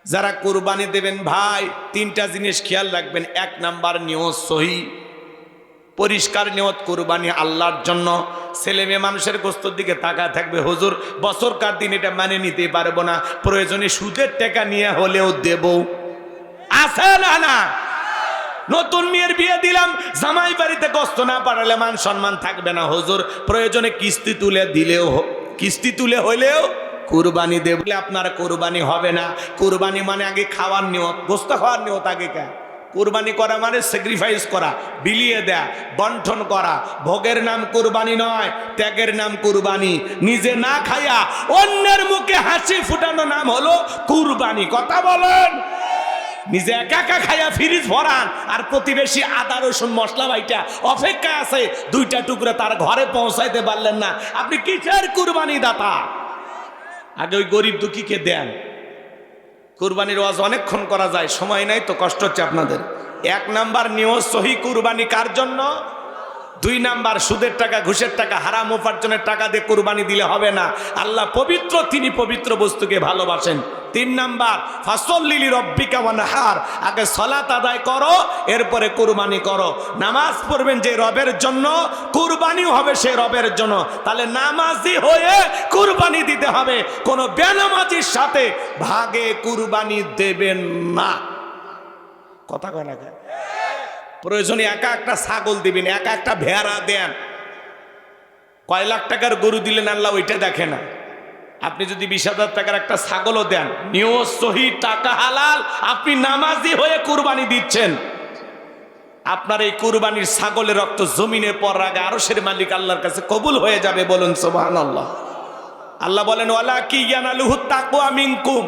যারা কুরবানি দেবেন ভাই, তিনটা জিনিস খেয়াল রাখবেন। এক নাম্বার, নিয়ত সহি, পরিষ্কার নিয়ত, কুরবানি আল্লাহর জন্য। ছেলে মেয়ে মানুষের গোস্তর দিকে তাকায় থাকবে, হুজুর বছরকার দিন এটা মানে নিতে পারবো না, প্রয়োজনে সুদের টাকা নিয়ে হলেও দেব। আছে না? না। নতুন মেয়ের বিয়ে দিলাম, জামাই বাড়িতে গোস্ত না পাঠালে মান সম্মান থাকবে না, হুজুর প্রয়োজনে কিস্তি তুলে দিলেও, কিস্তি তুলে হলেও কুরবানি দেবলে আপনার কুরবানি হবে না। কুরবানি মানে আগে খাওয়ার নিয়ত, গোস্ত খাওয়ার নিয়ত আগে। কে কুরবানি করা মানে স্যাক্রিফাইস করা, বিলিয়ে দেয়া, বন্টন করা। ভোগের নাম কুরবানি নয়, ত্যাগের নাম কুরবানি। নিজে না খাইয়া অন্যের মুখে হাসি ফুটানো নাম হলো কুরবানি। কথা বলেন। নিজে একা একা খাইয়া ফ্রিজ ভরান, আর প্রতিবেশী আদা রসুন মশলা বাইটা অপেক্ষা আছে, দুইটা টুকরা তার ঘরে পৌঁছাইতে পারলেন না, আপনি কিসের কুরবানি দাতা? আগে ওই গরিব দুঃখীকে দেন। কুরবানির ওয়াজ অনেকক্ষণ করা যায়, সময় নাই তো, কষ্ট হচ্ছে আপনাদের। এক নাম্বার, নিয়ত সহি, কুরবানি কার জন্য? দুই নাম্বার, সুদের টাকা, ঘুষের টাকা, হারাম উপার্জনের টাকা দিয়ে কুরবানি দিলে হবে না। আল্লাহ পবিত্র, তিনি পবিত্র বস্তুকে ভালোবাসেন। তিন নাম্বার, ফাসল্লি লিরাব্বিকা ওয়ানহার, আগে সালাত আদায় করো, এরপরে কুরবানি করো। নামাজ পড়বেন যে রবের জন্য, কুরবানিও হবে সেই রবের জন্য। তাহলে নামাজি হয়ে কুরবানি দিতে হবে, কোনো বেনামাজির সাথে ভাগে কুরবানি দেবেন না। কথা কয় না কেন? প্রয়োজনে একা একটা ছাগল দিবেন, একা একটা ভেড়া দেন। কয় লাখ টাকার গরু দিলেন আল্লাহ ওইটা দেখে না। আপনি যদি 20,000 টাকার একটা ছাগলও দেন, নিয়ত সহি, টাকা হালাল, আপনি নামাজি হয়ে কুরবানি দিচ্ছেন। আপনার এই কুরবানির ছাগলের রক্ত জমিনে পড়ার আগে আরশের মালিক আল্লাহর কাছে কবুল হয়ে যাবে। বলুন সুবহানাল্লাহ। আল্লাহ বলেন, ওয়ালা কি ইয়ানালুহু তাকওয়া মিনকুম।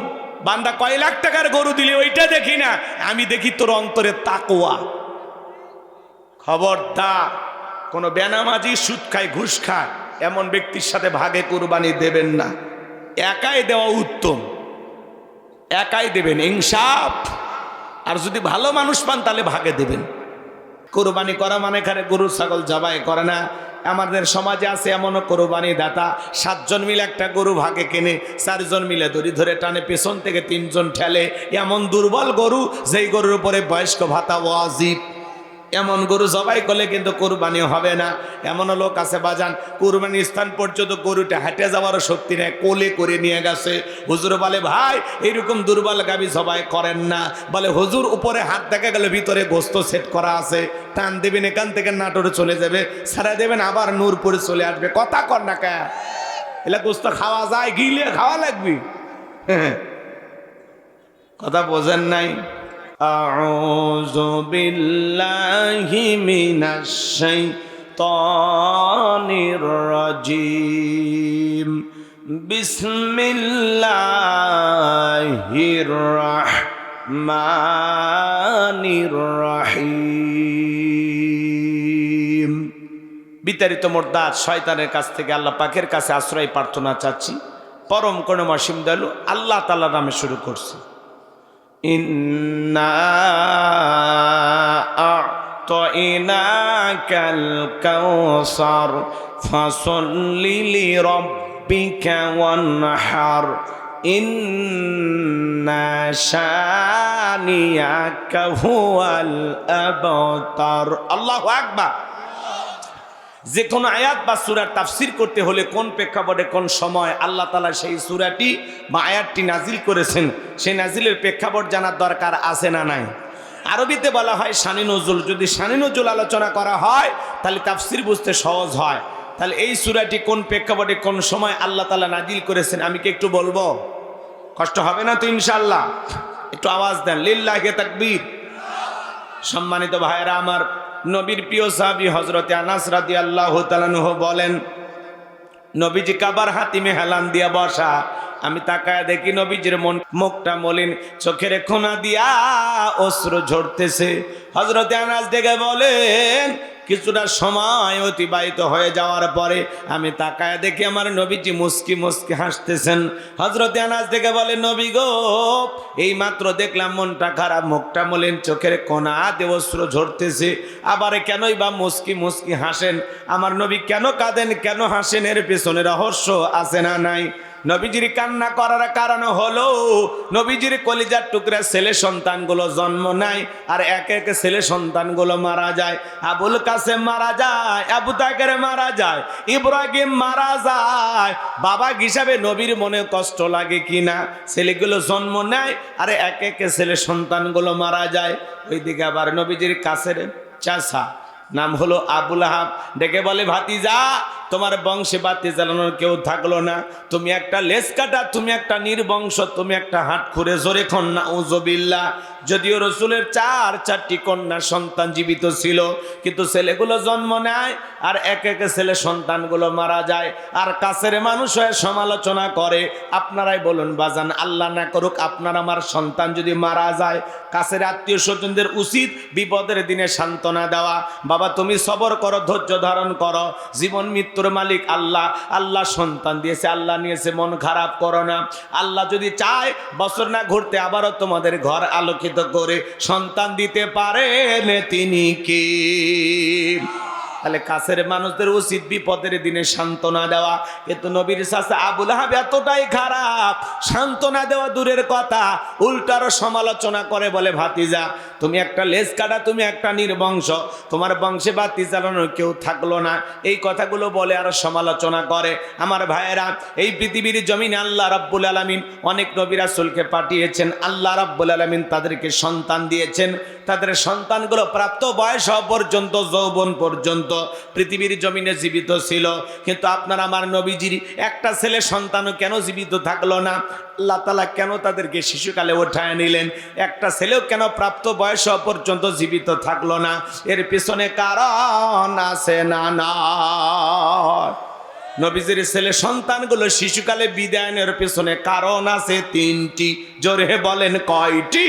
বান্দা কয় লাখ টাকার গরু দিলে ওইটা দেখি না, আমি দেখি তোর অন্তরে তাকওয়া। খবরদার, কোনো বেনামাজি, সুদ খায়, ঘুষ খায় এমন ব্যক্তির সাথে ভাগে কুরবানি দেবেন না। একাই দেওয়া উত্তম, একাই দেবেন ইনসাফ। আর যদি ভালো মানুষ পান তাহলে ভাগে দেবেন। কুরবানি করা মানে এখানে গরু ছাগল জবাই করে না। আমাদের সমাজে আছে এমনও কুরবানি দাতা, 7 জন মিলে একটা গরু ভাগে কেনে, 4 জন মিলে দড়ি ধরে টানে, পেছন থেকে 3 জন ঠেলে। এমন দুর্বল গরু, যেই গরুর উপরে বয়স্ক ভাতা ওয়াজিব, এমন গরু জবাই করলে কিন্তু কুরবানি হবে না। এমনও লোক আছে বাজান, কুরবানির স্থান পর্যন্ত গরুটা হেঁটে যাওয়ারও শক্তি নেই, কোলে করে নিয়ে গেছে। হুজুর বলে, ভাই এইরকম দুর্বল গাবি জবাই করেন না। বলে, হুজুর উপরে হাত দেখা গেলে ভিতরে গোস্ত সেট করা আছে, টান দেবেন এখান থেকে নাটোরে চলে যাবে, ছাড়া দেবেন আবার নূরপুরে চলে আসবে। কথা কর না কে? এলা গোস্ত খাওয়া যায়, গিলে খাওয়া লাগবে। কথা বোঝেন নাই? আউযু বিল্লাহি মিনাশ শাইতানির রাজিম। বিসমিল্লাহির রাহমানির রাহিম। বিতাড়িত মোরদাদ শয়তানের কাছ থেকে আল্লাহ পাকের কাছে আশ্রয় প্রার্থনা চাচ্ছি। পরম করুণাময় অসীম দয়ালু আল্লাহ তাআলার নামে শুরু করছি। ইন্না আ'তাইনাকাল কাউসার ফাসল্লি লিরাব্বিকা ওয়ানহার ইন্না শানিয়াকা হুয়াল আবতার। আল্লাহু আকবার। যে কোনো আয়াত বা সূরার তাফসীর করতে হলে কোন প্রেক্ষাপটে, কোন সময় আল্লাহ তাআলা সেই সূরাটি বা আয়াতটি নাজিল করেছেন, সেই নাজিলের প্রেক্ষাপট জানার দরকার আছে না নাই? আরবিতে বলা হয় শানি নজুল। যদি শানি নজুল আলোচনা করা হয় তাহলে তাফসীর বুঝতে সহজ হয়। তাহলে এই সূরাটি কোন প্রেক্ষাপটে, কোন সময় আল্লাহ তাআলা নাজিল করেছেন আমি কি একটু বলবো? কষ্ট হবে না তো ইনশাআল্লাহ? একটু আওয়াজ দেন, লিল্লাহি তাকবীর। সম্মানিত ভাইয়েরা আমার, নবীর প্রিয় সাহাবী হযরতে আনাস রাদিয়াল্লাহু তাআলা আনহু বলেন, নবীজি কাবার হাতিমে হেলান দিয়া বসা, আমি তাকায় দেখি নবীজির মুখটা মলিন, চোখের কোনা দিয়া অশ্রু ঝরতেছে। হযরতে আনাস দেখে বলেন, কিছুটা সময় অতিবাহিত হয়ে যাওয়ার পরে আমি তাকায় দেখি আমার নবীজি মুস্কি মুস্কি হাসতেছেন। হযরতে আনাস দেখে বলে, নবী গো, এই মাত্র দেখলাম মনটা খারাপ, মুখটা মলিন, চোখের কোনা দিয়ে অশ্রু ঝরতেছে, আবার কেনই বা মুস্কি মুস্কি হাসেন? আমার নবী কেন কাঁদেন, কেন হাসেন? এর পেছনে রহস্য আছে না নাই? নবীজির কান্না করার কারণ হলো নবীজির কলিজার টুকরা ছেলে সন্তানগুলো জন্ম নেয় আর একে একে ছেলে সন্তানগুলো মারা যায়। আবুল কাসেম মারা যায়, আবু তাকের মারা যায়, ইব্রাহিম মারা যায়। বাবা হিসাবে নবীর মনে কষ্ট লাগে কিনা? ছেলেগুলো জন্ম নেয় আর একে একে ছেলে সন্তানগুলো মারা যায়। ওইদিকে আবার নবীজির কাছের চাচা নাম হলো আবুল আহাব ডেকে বলে, ভাতিজা তোমার বংশে বাতি জ্বালানোর কেউ থাকলো না, তুমি একটা লেজ কাটা, তুমি একটা নির্বংশ, তুমি একটা হাট খুঁড়ে জোরে কন্যা উজবিল্লাহ। যদিও রসুলের চারটি কন্যা সন্তান জীবিত ছিল, কিন্তু ছেলেগুলো জন্ম নেয় আর এক একে ছেলে সন্তানগুলো মারা যায়। আর কাছের মানুষ হয়ে সমালোচনা করে। আপনারাই বলুন বাজান, আল্লাহ না করুক আপনার আমার সন্তান যদি মারা যায়, কাছের আত্মীয় স্বজনদের উচিত বিপদের দিনে সান্ত্বনা দেওয়া। বাবা তুমি সবর করো, ধৈর্য ধারণ করো, জীবন মৃত্যুর মালিক আল্লাহ। আল্লাহ সন্তান দিয়েছে, আল্লাহ নিয়েছে, মন খারাপ করো না। আল্লাহ যদি চায় বছর না ঘুরতে আবারও তোমাদের ঘর আলোকিত করে সন্তান দিতে পারেন তিনি কি? তাহলে কাছের মানুষদের উচিত বিপদের দিনে সান্ত্বনা দেওয়া। কিন্তু নবীর চাচা আবুল আহাব এতটাই খারাপ, সান্ত্বনা দেওয়া দূরের কথা, উল্টারও সমালোচনা করে, বলে ভাতিজা তুমি একটা লেজ কাটা, তুমি একটা নির্বংশ, তোমার বংশে বাতি জ্বালানোর কেউ থাকলো না। এই কথাগুলো বলে আর সমালোচনা করে। আমার ভাইয়েরা, এই পৃথিবীর জমিনে আল্লাহ রাব্বুল আলামিন অনেক নবী রাসূলকে পাঠিয়েছেন। আল্লাহ রাব্বুল আলামিন তাদেরকে সন্তান দিয়েছেন। তাদের সন্তানগুলো প্রাপ্ত বয়স হওয়া পর্যন্ত, যৌবন পর্যন্ত পৃথিবীর জমিনে জীবিত ছিল। কিন্তু আপনার আমার নবীজির একটা ছেলে সন্তানও কেন জীবিত থাকলো না? আল্লাহ তাআলা কেন তাদেরকে শিশুকালে উঠায় নিলেন? একটা ছেলেও কেন প্রাপ্ত বয়স হওয়া পর্যন্ত জীবিত থাকলো না? এর পিছনে কারণ আছে না? না, নবীজির ছেলে সন্তানগুলো শিশুকালে বিদায় নেওয়ার পিছনে কারণ আছে তিনটি। জোরে বলেন কয়টি?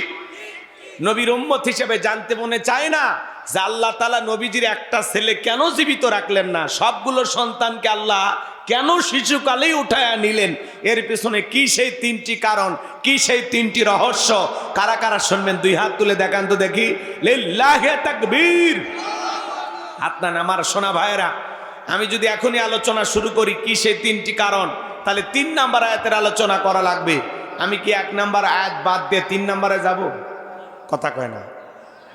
নবীর উম্মত হিসেবে জানতে মনে চায় না যে আল্লাহ তাআলা নবীজির একটা ছেলে কেন জীবিত রাখলেন না? সবগুলো সন্তানকে আল্লাহ কেন শিশুকালেই উঠায় নিলেন? এর পিছনে কি সেই তিনটি কারণ, কি সেই তিনটি রহস্য? কারা কারা শুনবেন দুই হাত তুলে দেখান তো দেখি। লিল্লাহি তাকবীর। আপনার আমার সোনা ভাইয়েরা, আমি যদি এখনই আলোচনা শুরু করি কি সেই তিনটি কারণ, তাহলে 3 নাম্বার আয়াতের আলোচনা করা লাগবে। আমি কি 1 নাম্বার আয়াত বাদ দিয়ে 3 নাম্বারে যাব? কথা কয় না,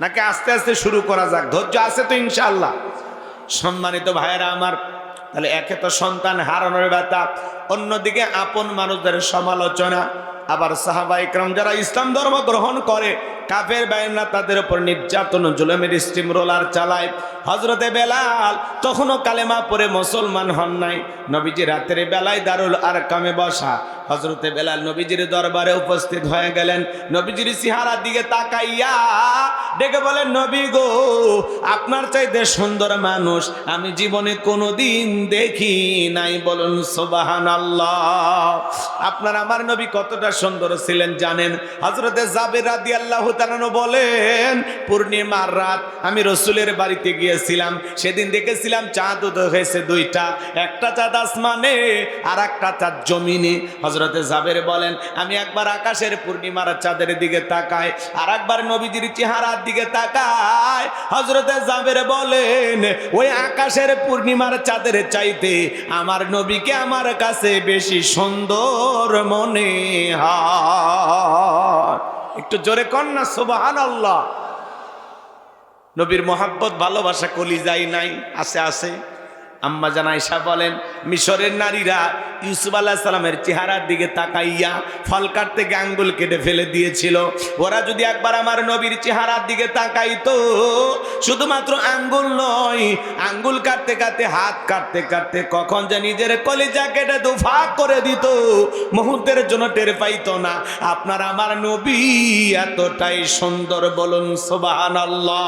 নাকি আস্তে আস্তে শুরু করা যাক? ধৈর্য আছে তো ইনশাআল্লাহ? সম্মানিত ভাইয়েরা আমার, তাহলে একে তো সন্তান হারানোর ব্যথা, অন্যদিকে আপন মানুষদের সমালোচনা, আবার সাহাবা ইকরাম যারা ইসলাম ধর্ম গ্রহণ করে কাফের বাইনা তাদের উপর নির্যাতন জুলুমের স্টিম রোলার চালায়। হযরতে বেলাল তখনও কালেমা পড়ে মুসলমান হন নাই। নবীজি রাতের বেলায় দারুল আরকামে বসা। হযরতে বেলাল নবীজির দরবারে উপস্থিত হয়ে গেলেন। নবীজির চেহারার দিকে তাকাইয়া ডেকে বলেন, নবী গো, আপনার চাইতে সুন্দর মানুষ আমি জীবনে কোনোদিন দেখি নাই। বলুন সুবহানাল্লাহ। আপনার আমার নবী কতটা সুন্দর ছিলেন জানেন? হযরতে জাবের রাদিয়াল্লাহু তাআলা বলেন, পূর্ণিমার রাত আমি রাসূলের বাড়িতে গিয়েছিলাম। সেদিন দেখেছিলাম চাঁদ উদয় হয়েছে 2টা, একটা চাঁদ আসমানে আর একটা চাঁদ জমিনে। হযরতে জাবের বলেন, আমি একবার আকাশের পূর্ণিমার চাঁদের দিকে তাকাই, আর একবার নবীজির চেহারার দিকে তাকাই। হযরতে জাবের বলেন, ওই আকাশের পূর্ণিমার চাঁদের চাইতে আমার নবীকে আমার কাছে বেশি সুন্দর মনে হয়। একটু জোরে কন্যা সুবহানাল্লাহ। নবীর মোহাব্বত ভালোবাসা কলিজায় নাই? আছে, আছে। আম্মা জান আয়েশা বলেন, মিশরের নারীরা ইউসুফ আলাইহিস সালামের চেহারার দিকে তাকাইয়া ফল কাটতে গিয়ে আঙ্গুল কেটে ফেলে দিয়েছিল। ওরা যদি একবার আমার নবীর চেহারার দিকে তাকাইতো, শুধুমাত্র আঙ্গুল নয়, আঙ্গুল কাটতে কাটতে, হাত কাটতে কাটতে কখন যে নিজের কলিজা কেটে দুফাক করে দিত, মুহূর্তের জন্য টের পাইতো না। আপনার আমার নবী এতটাই সুন্দর। বলুন সুবহানাল্লাহ।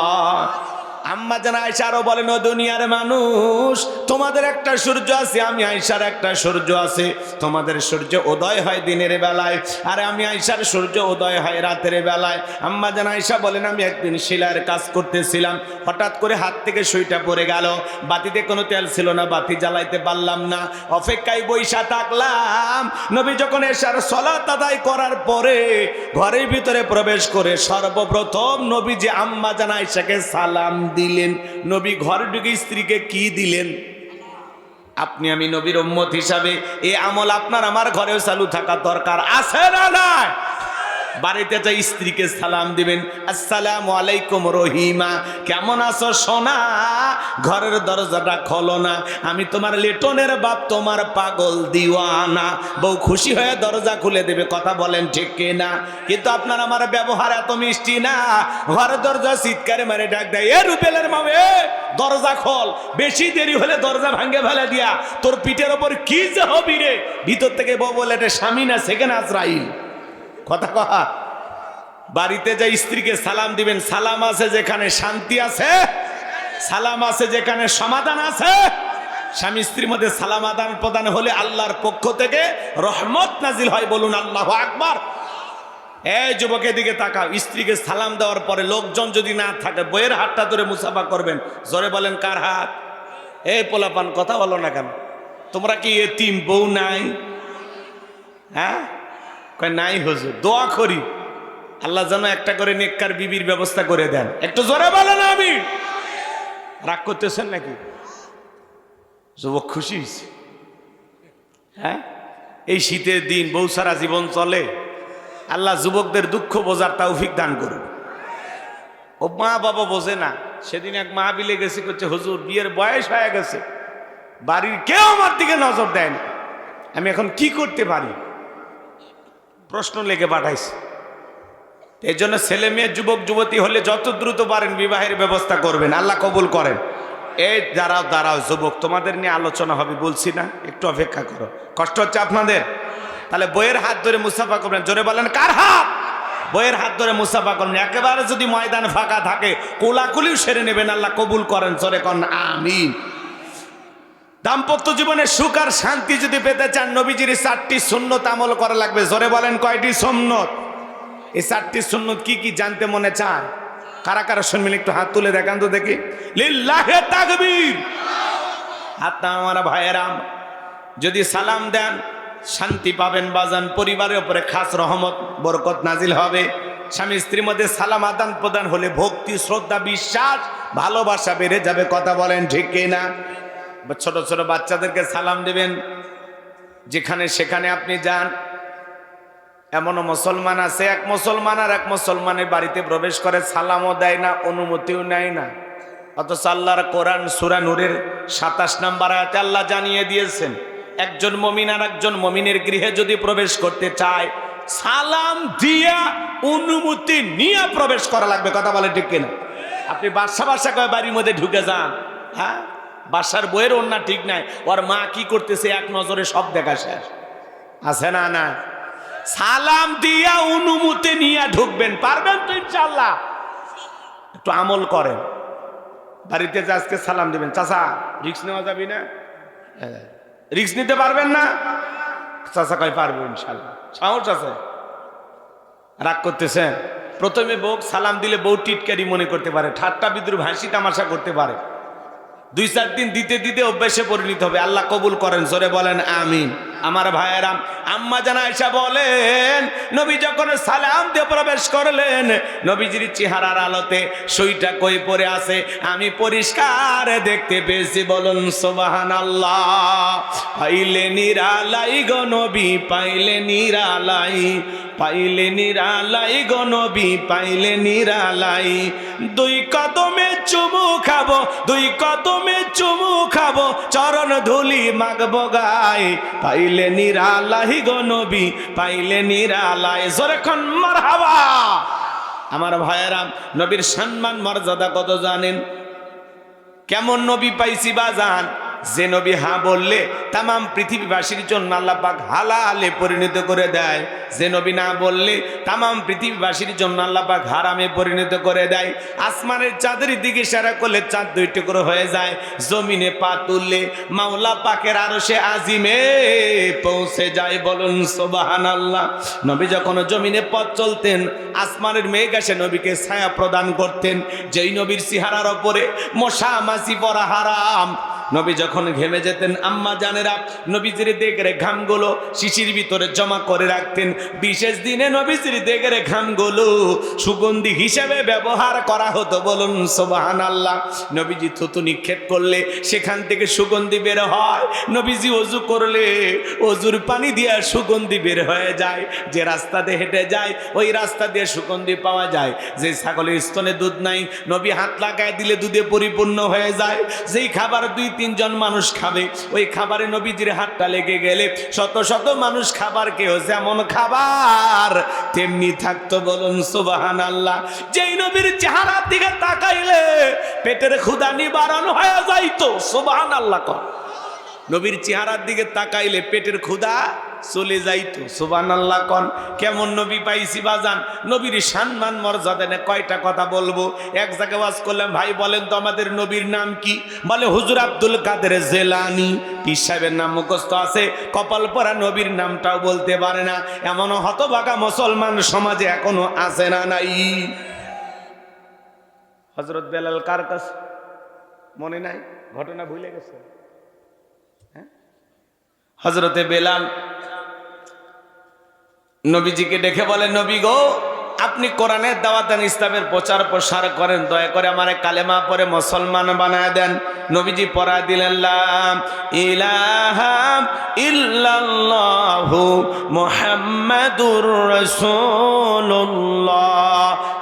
আম্মা জান আয়েশা আরো বলেন, ও দুনিয়ার মানুষ, তোমাদের একটা সূর্য আছে, আমি আয়েশার একটা সূর্য আছে। তোমাদের সূর্য উদয় হয় দিনের বেলায়, আর আমি আয়েশার সূর্য উদয় হয় রাতের বেলায়। আম্মা জান আয়েশা বলেন, আমি একদিন সেলাইয়ের কাজ করতেছিলাম, হঠাৎ করে হাত থেকে সুইটা পড়ে গেল। বাতিতে কোনো তেল ছিল না, বাতি জ্বালাইতে পারলাম না, অপেক্ষায় বইসা থাকলাম। নবী যখন এশার সালাত আদায় করার পরে ঘরের ভিতরে প্রবেশ করে সর্বপ্রথম নবী যে আম্মা জান আয়েশাকে সালাম দিলেন। নবী ঘরে ঢুকে স্ত্রীকে কি দিলেন? আপনি আমি নবীর উম্মত হিসাবে এই আমল আপনার আমার ঘরেও চালু থাকা দরকার আছে না নাই? বাড়িতে যাই স্ত্রীকে সালাম দিবেন, আসসালামু আলাইকুম রহিমা, কেমন আছো সোনা? ঘরের দরজাটা খোলো না, আমি তোমার লিটনের বাপ, তোমার পাগল দিওয়ানা। বউ খুশি হয়ে দরজা খুলে দেবে, কথা বলেন ঠিক কিনা? কিন্তু আপনার আমার ব্যবহার এত মিষ্টি না, ঘরের দরজা চিৎকারে মারে ডাক দেয়, এ রুবেলের মামে দরজা খোল, বেশি দেরি হলে দরজা ভাঙ্গে ফেলে দিয়া তোর পিঠের ওপর কি যে হবি রে। ভিতর থেকে বউ বলে, এটা স্বামী না সেখানে আজরাইল। কথা কহা। বাড়িতে যাই স্ত্রীকে সালাম দিবেন, সালাম আছে যেখানে শান্তি আছে, সালাম আছে যেখানে সমাধান আছে। স্বামী স্ত্রীর মধ্যে সালাম আদান প্রদান হলে আল্লাহর পক্ষ থেকে রহমত নাজিল হয়, বলুন আল্লাহু আকবার। এই যুবকের দিকে তাকাও, স্ত্রীকে সালাম দেওয়ার পরে লোকজন যদি না থাকে বইয়ের হাতটা ধরে মুসাফা করবেন। জোরে বলেন কার হাত? এই পোলাপান কথা বলো না কেন? তোমরা কি এতিম বউ নাই? হ্যাঁ কয় নাই হুজুর, দোয়া করি আল্লাহ যেন একটা করে নেককার বিবির ব্যবস্থা করে দেন। একটু জোরে বলেন আমি। রাগ করতেছেন নাকি? যুবক খুশি হয়েছে। হ্যাঁ এই শীতের দিন বউ সারা জীবন চলে, আল্লাহ যুবকদের দুঃখ বোঝার তৌফিক দান করুন। ও মা বাবা বোঝে না। সেদিন এক মা বিলে গেছে, করছে হুজুর বিয়ের বয়স হয়ে গেছে, বাড়ির কেউ আমার দিকে নজর দেয় না, আমি এখন কি করতে পারি? প্রশ্ন লেগে পাঠাইছে। এই জন্য ছেলে মেয়ে যুবক যুবতী হলে যত দ্রুত পারেন বিবাহের ব্যবস্থা করবেন, আল্লাহ কবুল করেন। এই দাঁড়াও দাঁড়াও যুবক, তোমাদের নিয়ে আলোচনা হবে, বলছি না, একটু অপেক্ষা করো। কষ্ট হচ্ছে আপনাদের? তাহলে বইয়ের হাত ধরে মুসাফা করবেন। জোরে বলেন কার হাত? বইয়ের হাত ধরে মুসাফা করবেন। একেবারে যদি ময়দান ফাঁকা থাকে কোলাকুলিও সেরে নেবেন, আল্লাহ কবুল করেন। জোরে কন আমিন। দাম্পত্য জীবনে সুখ আর শান্তি যদি পেতে চান, নবীজির 4টি সুন্নত আমল করা লাগবে। জোরে বলেন কয়টি সুন্নত? এই 4টি সুন্নত কি কি জানতে মনে চায়? কারা কারা শুনবেন একটু হাত তুলে দেখান তো দেখি। লিল্লাহে তাকবীর। হাত নামারা ভাইয়েরা, যদি সালাম দেন শান্তি পাবেন বাজান, পরিবারের উপরে খাস রহমত বরকত নাজিল হবে। স্বামী স্ত্রীর মধ্যে সালাম আদান প্রদান হলে ভক্তি শ্রদ্ধা বিশ্বাস ভালোবাসা বেড়ে যাবে, কথা বলেন ঠিক কিনা? ছোট ছোট বাচ্চাদেরকে সালাম দেবেন, যেখানে সেখানে আপনি যান। এমনও মুসলমান আছে, এক মুসলমান আর এক মুসলমানের বাড়িতে প্রবেশ করে সালামও দেয় না, অনুমতিও নেয় না। অথচ আল্লাহর কোরআন সূরা নূরের 27 নম্বর আয়াতে আল্লাহ জানিয়ে দিয়েছেন, একজন মুমিন আর একজন মুমিনের গৃহে যদি প্রবেশ করতে চায় সালাম দিয়া অনুমতি নিয়ে প্রবেশ করা লাগবে, কথা বলে ঠিক কিনা? আপনি বাসা কয় বাড়ির মধ্যে ঢুকে যান, হ্যাঁ বাসার বইয়ের অন্য ঠিক নাই, ওর মা কি করতেছে এক নজরে সব দেখা শেষ। আছে না? না, সালাম দিয়া অনুমতি নিয়ে ঢুকবেন। পারবেন তো ইনশাআল্লাহ? একটু আমল করেন। বাড়িতে যে আজকে সালাম দিবেন, চাচা রিস্ক নেওয়া যাবে না? রিস্ক নিতে পারবেন না? চাচা কয় পারবো ইনশাআল্লাহ। সাহস আছে? রাগ করতেছেন? প্রথমে বউ সালাম দিলে বউ টিটকারি মনে করতে পারে, ঠাট্টা বিদ্রুপ হাসি তামাশা করতে পারে। 2-4 দিন দিতে দিতে অভ্যাসে পরিণত হবে, আল্লাহ কবুল করেন। জোরে বলেন আমিন। আমার ভাইয়েরা, আম্মা জান আয়েশা বলেন, নবী যখন সালাম দিয়ে প্রবেশ করলেন, নবীজির চেহারার আলোতে সইটা কই পড়ে আছে আমি পরিষ্কার দেখতে পেয়েছি। বলুন সুবহানাল্লাহ। পাইলে নিরালাই গো নবী, পাইলে নিরালাই, পাইলে নিরালাই গো নবী, পাইলে নিরালাই। 2 কদমে চুমু খাবো, 2 কদমে চুমু খাবো, চরণ ধুলি মাগবো গায়, পাইলে নিরালাই গো নবী, পাইলে নিরালাই। জোরে কোন মারহাবা। আমার ভাইয়েরা, নবীর সম্মান মর্যাদা কত জানেন? কেমন নবী পাইছি বাজান? যে নবী হা বললে তামাম পৃথিবীবাসীর জন্য আল্লাহ পাক হালালে পরিণত করে দেয়, যে নবী না বললে তামাম পৃথিবীবাসীর জন্য আল্লাহ পাক হারামে পরিণত করে দেয়। আসমানের চাঁদের দিকে ইশারা করলে চাঁদ 2 টুকরো হয়ে যায়, জমিনে পা তুললে মাওলা পাকের আরশে আজিমে পৌঁছে যায়। বলুন সুবহানাল্লাহ। নবী যখন জমিনে পথ চলতেন, আসমানের মেঘ এসে নবীকে ছায়া প্রদান করতেন। যেই নবীর চেহারার ওপরে মশা মাছি পড়া হারাম, নবী যখন ঘেমে যেতেন আম্মা জানেরা নবীজির দেগের ঘামগুলো শিশির ভিতরে জমা করে রাখতেন। বিশেষ দিনে নবীজির দেগের ঘামগুলো সুগন্ধি হিসেবে ব্যবহার করা হতো। বলুন সুবহানাল্লাহ। নবীজি থুতু নিক্ষেপ করলে সেখান থেকে সুগন্ধি বের হয়। নবীজি ওযু করলে ওযুর পানি দিয়ে সুগন্ধি বের হয়ে যায়। যে রাস্তা দিয়ে হেঁটে যায় ওই রাস্তা দিয়ে সুগন্ধি পাওয়া যায়। যে ছাগলের স্তনে দুধ নাই নবী হাত লাগায় দিলে দুধে পরিপূর্ণ হয়ে যায়। যেই খাবার 2-3 জন মানুষ খাবে ওই খাবারে নবীজির হাতটা লেগে গেলে শত শত মানুষ খাবার কেউ যেমন খাবার তেমনি থাকতো। বলুন সুবহানাল্লাহ। যেই নবীর চেহারার দিকে তাকাইলে পেটের ক্ষুধা নিবারণ হয়ে যাইতো। সুবহানাল্লাহ। নবীর চেহারার দিকে তাকাইলে পেটের ক্ষুধা চলে যাইতো। সুবহানাল্লাহ কোন। কেমন নবী পাইছি বাজান। নবীর সম্মান মর্যাদা নিয়ে কয়টা কথা বলবো। এক জায়গায় ওয়াজ করলাম, ভাই বলেন তো আমাদের নবীর নাম কি? বলে হুজুর আব্দুল কাদের জিলানী। পীর সাহেবের নাম মুখস্থ আছে, কপাল পরা নবীর নামটাও বলতে পারে না। এমন হতভাগা মুসলমান সমাজে এখনো আছে না নাই? হযরত বেলাল কার কাছে মনে নাই? ঘটনা ভুলে গেছে? হযরতে বেলাল নবীজিকে ডেকে বলে, নবী গো আপনি কোরআনের দাওয়াত দেন, ইসলামের প্রচার প্রসার করেন, দয়া করে আমারে কালেমা পড়ে মুসলমান বানায় দেন। নবীজি পড়ায় দিলেন লা ইলাহা ইল্লাল্লাহু মুহাম্মাদুর রাসূলুল্লাহ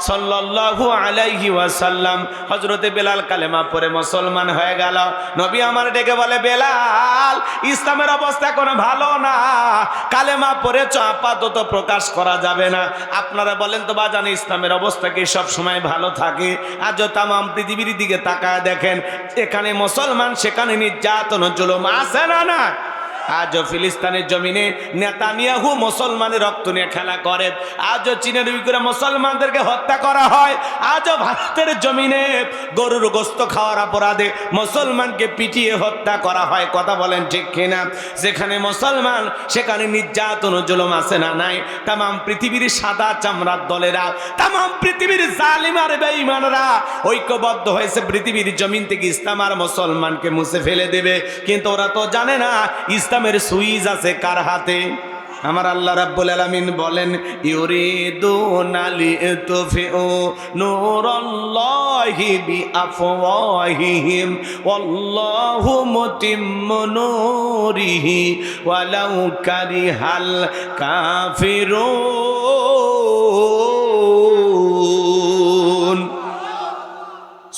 সাল্লাল্লাহু আলাইহি ওয়াসাল্লাম। হযরতে বেলাল কালেমা পড়ে মুসলমান হয়ে গেল। নবী আমার ডেকে বলে, বেলাল ইসলামের অবস্থা কোনো ভালো না, কালেমা পড়ে আপাতত প্রকাশ করা যাবে না। আপনারা বলেন তো বাজান, ইসলামের অবস্থা কি সব সময় ভালো থাকে? আজও তামাম পৃথিবীর দিকে তাকায় দেখেন, এখানে মুসলমান সেখানে নির্যাতন জুলুম আছে না না? আজও ফিলিস্তিনের জমিনে নেতানিয়াহু মুসলমানের রক্ত নিয়ে খেলা করে। আজও চীনের উইঘুরে মুসলমানদেরকে হত্যা করা হয়। আজও ভারতের জমিনে গরুর গোশত খাওয়ার অপরাধে মুসলমানকে পিটিয়ে হত্যা করা হয়। কথা বলেন ঠিক কিনা? যেখানে মুসলমান সেখানে নির্যাতন জুলুম আছে না নাই? তামাম পৃথিবীর সাদা চামড়ার দলেরা, তামাম পৃথিবীর জালিম আর বেঈমানরা ঐক্যবদ্ধ হয়েছে পৃথিবীর জমিন থেকে ইসলাম আর মুসলমানকে মুছে ফেলে দেবে। কিন্তু ওরা তো জানে না ইসলামের সুইচ আছে কার হাতে। আমার আল্লাহ রাব্বুল আলামিন বলেন, ইউরিদুনা লিতুফিউ নূরাল্লাহি বিআফওয়াহিহিম ওয়াল্লাহু মুতিম্মু নূরিহি ওয়ালাউ কারিহাল কাফিরুন।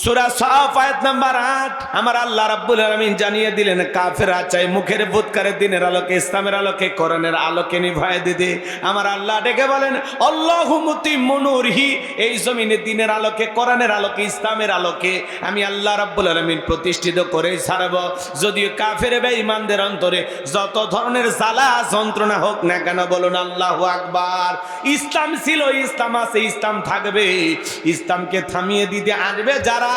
সূরা সাফ আয়াত নাম্বার 8 আমার আল্লাহ রাব্বুল আলামিন জানিয়ে দিলেন, কাফেররা চাই মুখের ফুৎকারে দিনের আলোকে, ইসলামের আলোকে, কোরআনের আলোকে নিভায় দিতে। আমার আল্লাহ ডেকে বলেন, আল্লাহু মুতিম্মু নূরিহি, এই জমিনে দিনের আলোকে, কোরআনের আলোকে, ইসলামের আলোকে আমি আল্লাহ রাব্বুল আলামিন প্রতিষ্ঠিত করে ছাড়ব। যদিও কাফের বেঈমানদের অন্তরে যত ধরনের জ্বালা যন্ত্রণা হোক না কেন, বলুন আল্লাহু আকবার। ইসলাম ছিল, ইসলাম আছে, ইসলাম থাকবে। ইসলামকে থামিয়ে দিতে আসবে যারা,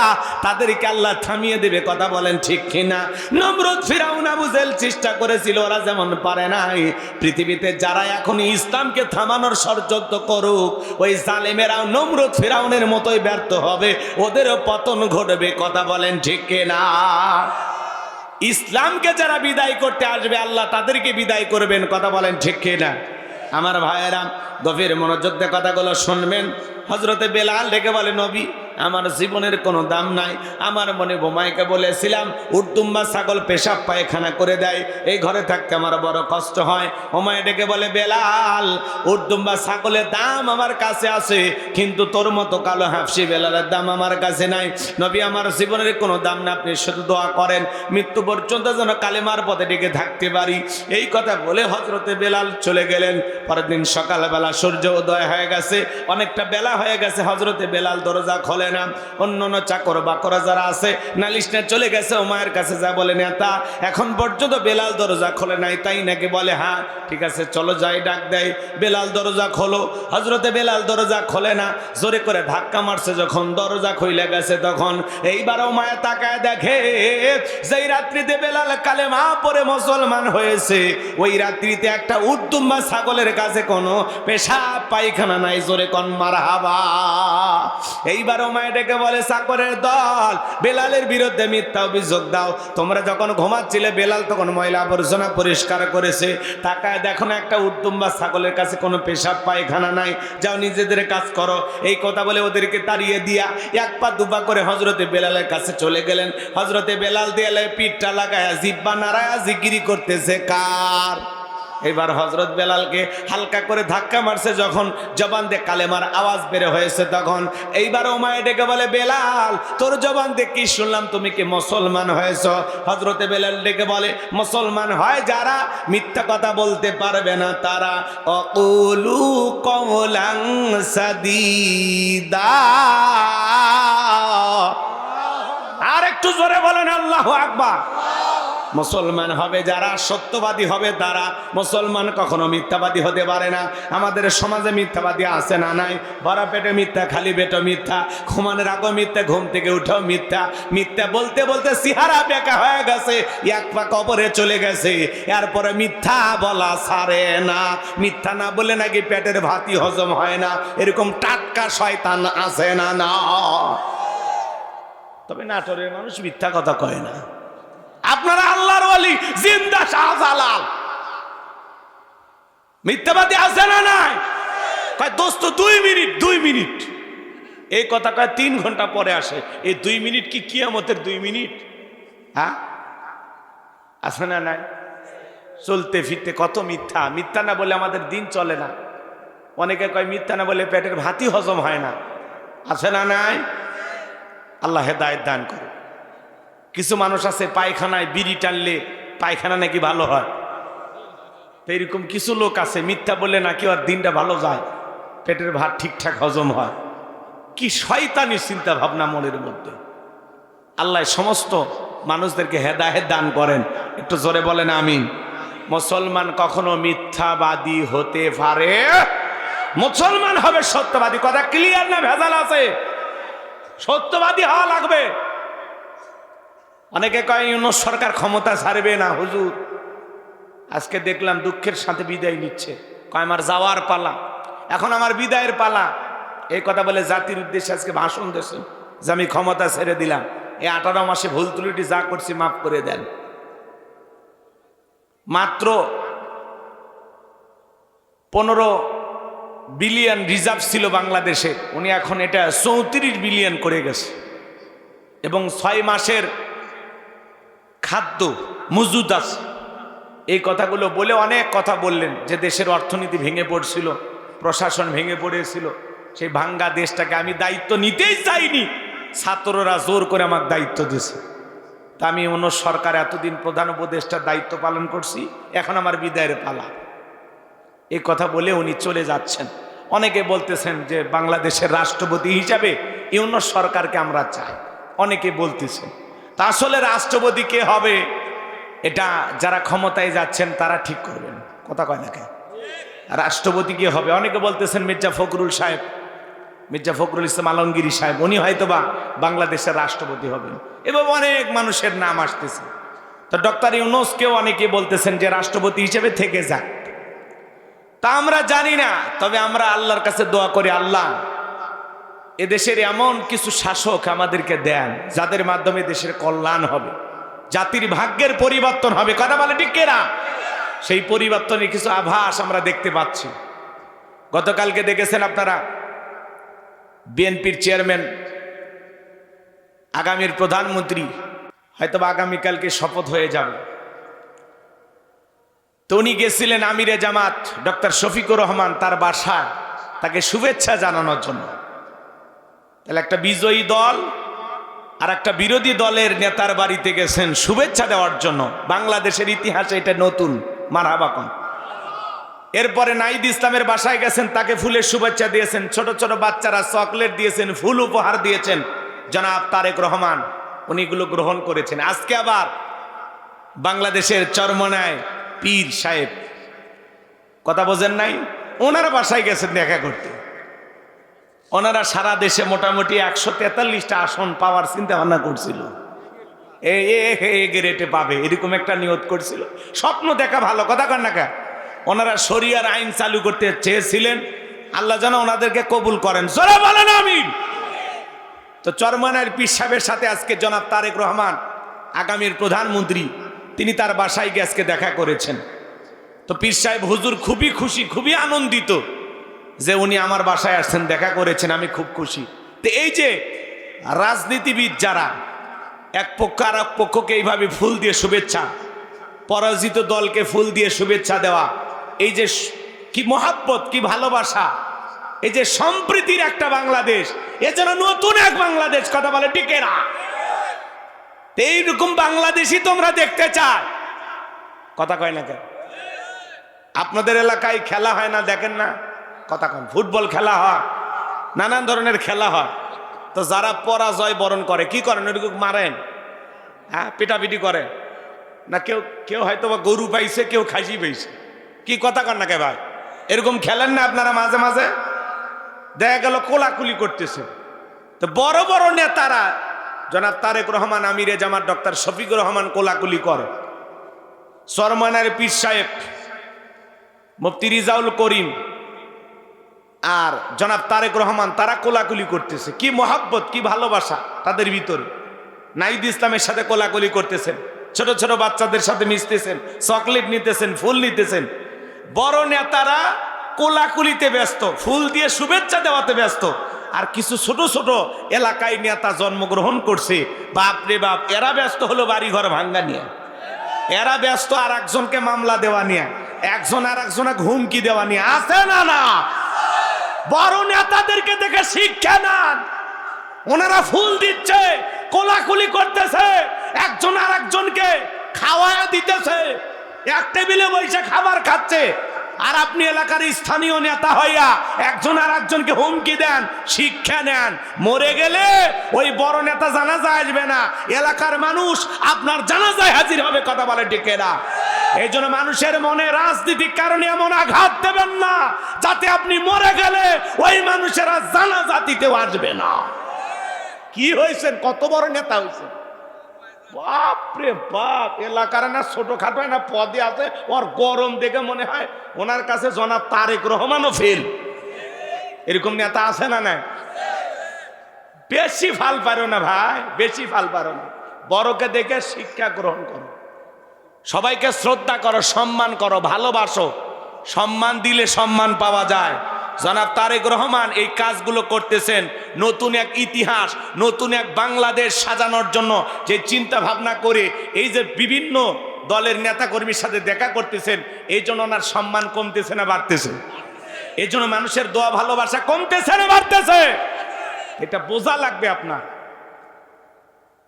তাদেরকে আল্লাহ থামিয়ে দেবে। কথা বলেন ঠিক কিনা? নমরুদ, ফিরাউন, আবু জেহেল চেষ্টা করেছিল, ওরা যেমন পারে নাই। পৃথিবীতে যারা এখন ইসলামকে থামানোর ষড়যন্ত্র করুক, ওই জালেমেরাও নমরুদ ফিরাউনের মতোই ব্যর্থ হবে, ওদেরও পতন ঘটবে। কথা বলেন ঠিক কিনা? ইসলামকে যারা বিদায় করতে আসবে আল্লাহ তাদেরকে বিদায় করবেন। কথা বলেন ঠিক কিনা? আমার ভাইয়েরা গভীর মনোযোগ দিয়ে কথাগুলো শুনবেন। হযরতে বেলাল ডেকে বলে, নবী আমার জীবনের কোনো দাম নাই। আমার মনে বোমাইকে বলেছিলাম উর্দুম্বা ছাগল পেশাব পায়খানা করে দেয়, এই ঘরে থাকতে আমার বড় কষ্ট হয়। ওমায় ডেকে বলে, বেলাল উর্দুম্বা ছাগলের দাম আমার কাছে আছে, কিন্তু তোর মতো কালো হাফসি বেলালের দাম আমার কাছে নাই। নবী আমার জীবনের কোনো দাম না, আপনি শুধু দোয়া করেন মৃত্যু পর্যন্ত যেন কালেমার পথে ডেকে থাকতে পারি। এই কথা বলে হযরতে বেলাল চলে গেলেন। পরের দিন সকালবেলা সূর্য উদয় হয়ে গেছে, অনেকটা বেলা হয়ে গেছে। হযরতে বেলাল দরজা খোলে না। অন্য চাকর বাকরা যারা আছে নালিশ নিয়ে চলে গেছে। ওমায়ের কাছে যা বলে, নেতা এখন পর্যন্ত বেলাল দরজা খোলে নাই, তাই নাকি? বলে হ্যাঁ। ঠিক আছে চলো যাই। ডাক দেয়, বেলাল দরজা খোলো। হযরতে বেলাল দরজা খোলে না, জোরে করে ধাক্কা মারছে। যখন দরজা খুলে গেছে তখন এইবার ওমায়া তাকায় দেখে, যেই রাত্রিতে বেলাল কালেমা পড়ে মুসলমান হয়েছে ওই রাত্রিতে একটা উর্দুম্বা ছাগলের কাছে কোনো পেশাব পায়খানা নাই। জোরে কোন মারহাবা। এইবার উমাইয়া ডেকে বলে, চাকরের দল, বেলালের বিরুদ্ধে মিথ্যা অভিযোগ দাও। তোমরা যখন ঘুমাচ্ছিলে বেলাল তখন ময়লা আবর্জনা পরিষ্কার করেছে, তাকায় দেখো না একটা উদ্দুম্বা ছাগলের কাছে কোনো পেশাব পায়খানা নাই, যাও নিজেদের কাজ করো। এই কথা বলে ওদেরকে তাড়িয়ে দিয়া এক পা দুপা করে হযরতে বেলালের কাছে চলে গেলেন। হযরতে বেলাল দেয়ালে পিঠটা লাগায়া জিহ্বা নাড়ায়া জিকিরি করতেছে কার? এবার হযরত বেলালকে হালকা করে ধাক্কা মারছে, যখন জবান দিয়ে কালেমার আওয়াজ বের হয়েছে তখন এইবার উমাইয়া ডেকে বলে, বেলাল তোর জবান দিয়ে কি শুনলাম, তুমি কি মুসলমান হয়েছ? হযরতে বেলাল ডেকে বলে, মুসলমান হয় যারা মিথ্যা কথা বলতে পারবে না তারা। অকুলু কওলান সাদীদা। আর একটু জোরে বলেন আল্লাহু আকবার। মুসলমান হবে যারা, সত্যবাদী হবে তারা। মুসলমান কখনো মিথ্যাবাদী হতে পারে না। আমাদের সমাজে মিথ্যাবাদী আছে না নাই? ভরা পেটে মিথ্যা, খালি পেটে মিথ্যা, ঘুমানোর আগে মিথ্যা, ঘুম থেকে উঠেও মিথ্যা। মিথ্যা বলতে বলতে চেহারা বেঁকা হয়ে গেছে, এক পা কবরে চলে গেছে, এরপরে মিথ্যা বলা ছাড়ে না। মিথ্যা না বলে নাকি পেটের ভাতই হজম হয় না, এরকম টাটকা শয়তান আছে না? না, তবে নাটোরের মানুষ মিথ্যা কথা কয় না। আপনারা আল্লাহর ওয়ালি জিন্দা শাহজালাল, মিথ্যাবাদী আছে না নাই? কয় দোস্ত 2 মিনিট, এই কথা কয় 3 ঘন্টা পরে আসে। এই 2 মিনিট কি কিয়ামতের 2 মিনিট? হ্যাঁ, আছে না নাই? চলতে ফিরতে কত মিথ্যা। মিথ্যা না বলে আমাদের দিন চলে না। অনেকে কয় মিথ্যা না বলে পেটের ভাতই হজম হয় না, আছে না নাই? আল্লাহ হেদায়েত দান করে। কিছু মানুষ আছে পায়খানায় বিড়ি টানলে পায়খানা নাকি ভালো হয়, এরকম কিছু লোক আছে মিথ্যা বলে নাকি আর দিনটা ভালো যায়, পেটের ভাত ঠিকঠাক হজম হয়। কি শয়তানি চিন্তা ভাবনা মনের মধ্যে। আল্লাহ সমস্ত মানুষদেরকে হেদায়েত দান করেন। একটু জোরে বলেন আমিন। মুসলমান কখনো মিথ্যাবাদী হতে পারে? মুসলমান হবে সত্যবাদী। কথা ক্লিয়ার না ভেজাল আছে? সত্যবাদী হওয়া লাগবে। অনেকে কয় ইউনূস সরকার ক্ষমতা ছাড়বে না। হুজুর আজকে দেখলাম দুঃখের সাথে বিদায় নিচ্ছে, কয় আমার যাওয়ার পালা, এখন আমার বিদায়ের পালা। এই কথা বলে জাতির উদ্দেশ্যে আজকে ভাষণ দিয়েছেন যে আমি ক্ষমতা ছেড়ে দিলাম, এই 18 মাসে ভুল ত্রুটি যা করছি মাফ করে দেন। মাত্র 15 বিলিয়ন রিজার্ভ ছিল বাংলাদেশে, উনি এখন এটা 34 বিলিয়ন করে গেছে, এবং 6 মাসের খাদ্য মজুদ আছে। এই কথাগুলো বলে অনেক কথা বললেন যে দেশের অর্থনীতি ভেঙে পড়ছিল, প্রশাসন ভেঙে পড়েছিল। সেই ভাঙ্গা দেশটাকে আমি দায়িত্ব নিতেই চাইনি, ছাত্ররা জোর করে আমার দায়িত্ব দিয়েছে। তা আমি অন্য সরকার এতদিন প্রধান উপদেষ্টার দায়িত্ব পালন করছি, এখন আমার বিদায়ের পালা। এই কথা বলে উনি চলে যাচ্ছেন। অনেকে বলতেছেন যে বাংলাদেশের রাষ্ট্রপতি হিসাবে ইউনূস সরকারকে আমরা চাই, অনেকে বলতেছেন। তা আসলে রাষ্ট্রপতি কে হবে এটা যারা ক্ষমতায় যাচ্ছেন তারা ঠিক করবেন। কথা কয় না কেন? রাষ্ট্রপতি কে হবে অনেকে বলতেছেন মির্জা ফখরুল সাহেব, মির্জা ফখরুল ইসলাম আলমগীর সাহেব, উনি হয়তোবা বাংলাদেশের রাষ্ট্রপতি হবেন। এবং অনেক মানুষের নাম আসতেছে। তো ডক্টর ইউনূসকেও অনেকে বলতেছেন যে রাষ্ট্রপতি হিসেবে থেকে যাক। তা আমরা জানি না, তবে আমরা আল্লাহর কাছে দোয়া করি, আল্লাহ এদেশের এমন কিছু শাসক আমাদেরকে দেন যাদের মাধ্যমে দেশের কল্যাণ হবে, জাতির ভাগ্যের পরিবর্তন হবে। কথা বলে ঠিক কিনা? সেই পরিবর্তনের কিছু আভাস আমরা দেখতে পাচ্ছি। গতকালকে দেখেছেন আপনারা, বিএনপির চেয়ারম্যান, আগামীর প্রধানমন্ত্রী হয়তো আগামীকালকে শপথ হয়ে যাবে। তো উনি গেছিলেন আমিরে জামাত ডক্টর শফিকুর রহমান তার বাসায় তাকে শুভেচ্ছা জানানোর জন্য। তাহলে একটা বিজয়ী দল আর একটা বিরোধী দলের নেতার বাড়িতে গেছেন শুভেচ্ছা দেওয়ার জন্য। বাংলাদেশের ইতিহাসে এটা নতুন, মারহাবা কোন। এরপরে নাহিদ ইসলামের বাসায় গেছেন, তাকে ফুলের শুভেচ্ছা দিয়েছেন, ছোট ছোট বাচ্চারা চকলেট দিয়েছেন, ফুল উপহার দিয়েছেন। জনাব তারেক রহমান উনি এগুলো গ্রহণ করেছেন। আজকে আবার বাংলাদেশের চরমনায় পীর সাহেব, কথা বোঝেন নাই, ওনারা বাসায় গেছেন দেখা করতে। ওনারা সারা দেশে মোটামুটি 143টা আসন পাওয়ার চিন্তা ভাবনা করছিল, এই গ্রেটে পাবে এরকম একটা নিয়ত করছিল। স্বপ্ন দেখা ভালো, কথা কন না কা। ওনারা শরিয়ার আইন চালু করতে চেয়েছিলেন, আল্লাহ যেন ওনাদেরকে কবুল করেন। জোরে বলেন আমিন। তো চরমনার পীর সাহেবের সাথে আজকে জনাব তারেক রহমান আগামীর প্রধানমন্ত্রী তিনি তার বাসায় গিয়ে আজকে দেখা করেছেন। তো পীর সাহেব হুজুর খুবই খুশি, খুবই আনন্দিত যে উনি আমার বাসায় আসছেন, দেখা করেছেন, আমি খুব খুশি। তো এই যে রাজনীতিবিদ যারা এক পক্ষ আর এক পক্ষকে এইভাবে ফুল দিয়ে শুভেচ্ছা, পরাজিত দলকে ফুল দিয়ে শুভেচ্ছা দেওয়া, এই যে কি মহাব্বত, কি ভালোবাসা, এই যে সম্প্রীতির একটা বাংলাদেশ, এ যেন নতুন এক বাংলাদেশ, কথা বলে টিকে না। এইরকম বাংলাদেশই তোমরা দেখতে চাই, কথা কয় না কেন? আপনাদের এলাকায় খেলা হয় না, দেখেন না? কথা কন, ফুটবল খেলা হয়, নানান ধরনের খেলা হয়। তো যারা পরাজয় বরণ করে কি করেন? ওইরকম মারেন, হ্যাঁ, পিটাপিটি করে না? কেউ কেউ হয়তো বা গরু পাইছে, কেউ খাসি পাইছে, কি কথা কন না কে ভাই? এরকম খেলেন না আপনারা? মাঝে মাঝে দেখা গেল কোলাকুলি করতেছে। তো বড় বড় নেতারা, জনাব তারেক রহমান, আমিরে জামাত ডক্টর শফিকুর রহমান কোলাকুলি করে, চরমনার পীর সাহেব মুফতি রিজাউল করিম আর জনাব তারেক রহমান, তারা কোলাকুলি করতেছে। কি মহাব্বত, কি ভালোবাসা তাদের ভিতরে। নাইদ ইসলামের সাথে কোলাকুলি করতেছেন, ছোট ছোট বাচ্চাদের সাথে মিশতেছেন, চকলেট নিতেছেন, ফুল নিতেছেন। বড় নেতারা কোলাকুলিতে ব্যস্ত, ফুল দিয়ে শুভেচ্ছা দেওয়াতে ব্যস্ত। আর কিছু ছোট ছোট এলাকায় নেতা জন্মগ্রহণ করছে, বাপরে বাপ, এরা ব্যস্ত হলো বাড়িঘর ভাঙ্গা নিয়ে, এরা ব্যস্ত আর একজনকে মামলা দেওয়া নিয়ে, একজন আর একজনকে হুমকি দেওয়া নিয়ে। আছে না? না, বড় নেতাদেরকে দেখে শিক্ষা নেন। ওনারা ফুল দিচ্ছে, কোলাকুলি করতেছে, একজন আর একজনকে খাওয়ায়া দিতেছে, এক টেবিলে বসে খাবার খাচ্ছে। আর আপনি এলাকার স্থানীয় নেতা হইয়া একজন আর একজনকে হুমকি দেন, শিক্ষা নেন। মরে গেলে ওই বড় নেতা জানাজায় আসবে না, এলাকার মানুষ আপনার জানাজায় হাজির হবে, কথা বলে ঠিক না? এই জন্য মানুষের মনে রাজনীতির কারণে এমন আঘাত দেবেন না যাতে আপনি মরে গেলে ওই মানুষেরা জানাজা দিতেও আসবে না। কি হয়েছেন? কত বড় নেতা হয়েছে, বাপরে বাপ! এলাকার না ছোটখাটো না পদে আছে, ওর গরম দেখে মনে হয় ওনার কাছে জনাব তারেক রহমানও ফেল। এরকম নেতা আছে না? না, বেশি ফাল পারো না ভাই, বেশি ফাল পারো না। বড়কে দেখে শিক্ষা গ্রহণ করো, সবাইকে শ্রদ্ধা করো, সম্মান করো, ভালোবাসো। সম্মান দিলে সম্মান পাওয়া যায়। জনাব তারেক রহমান এই কাজগুলো করতেছেন, নতুন এক ইতিহাস, নতুন এক বাংলাদেশ সাজানোর জন্য যে চিন্তা ভাবনা করে এই যে বিভিন্ন দলের নেতা কর্মীর সাথে দেখা করতেছেন, এই জন্য ওনার সম্মান কমতেছে না বাড়তেছে? এই জন্য মানুষের দোয়া ভালোবাসা কমতেছে না বাড়তেছে? এটা বোঝা লাগবে আপনার।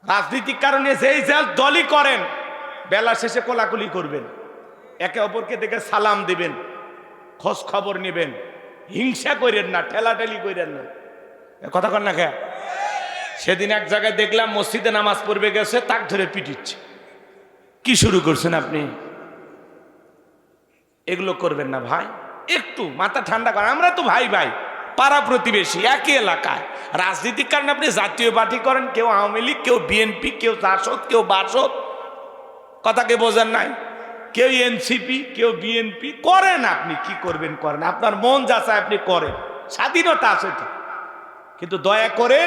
রাজনৈতিক কারণে যেই যে দলই করেন, বেলা শেষে কোলাকুলি করবেন, একে অপরকে দেখে সালাম দিবেন, খোঁজ খবর নেবেন, হিংসা করেন না, ঠেলাঠেলি করেন না, কথা কন না কে? সেদিন এক জায়গায় দেখলাম মসজিদে নামাজ পড়বে গেছে, তাক ধরে পিটিচ্ছে। কি শুরু করছেন আপনি? এগুলো করবেন না ভাই, একটু মাথা ঠান্ডা করেন। আমরা তো ভাই ভাই, পাড়া প্রতিবেশী, একই এলাকায়। রাজনীতির কারণে আপনি জাতীয় পার্টি করেন, কেউ আওয়ামী লীগ, কেউ বিএনপি, কেউ জাসদ, কেউ বাসদ, কথাকে বোঝেন নাই? কেউ এনসিপি, কেউ বিএনপি করেন। আপনি কি করবেন করেন, আপনার মন যা চায় আপনি করেন, স্বাধীনতা আছে তো। কিন্তু দয়া করে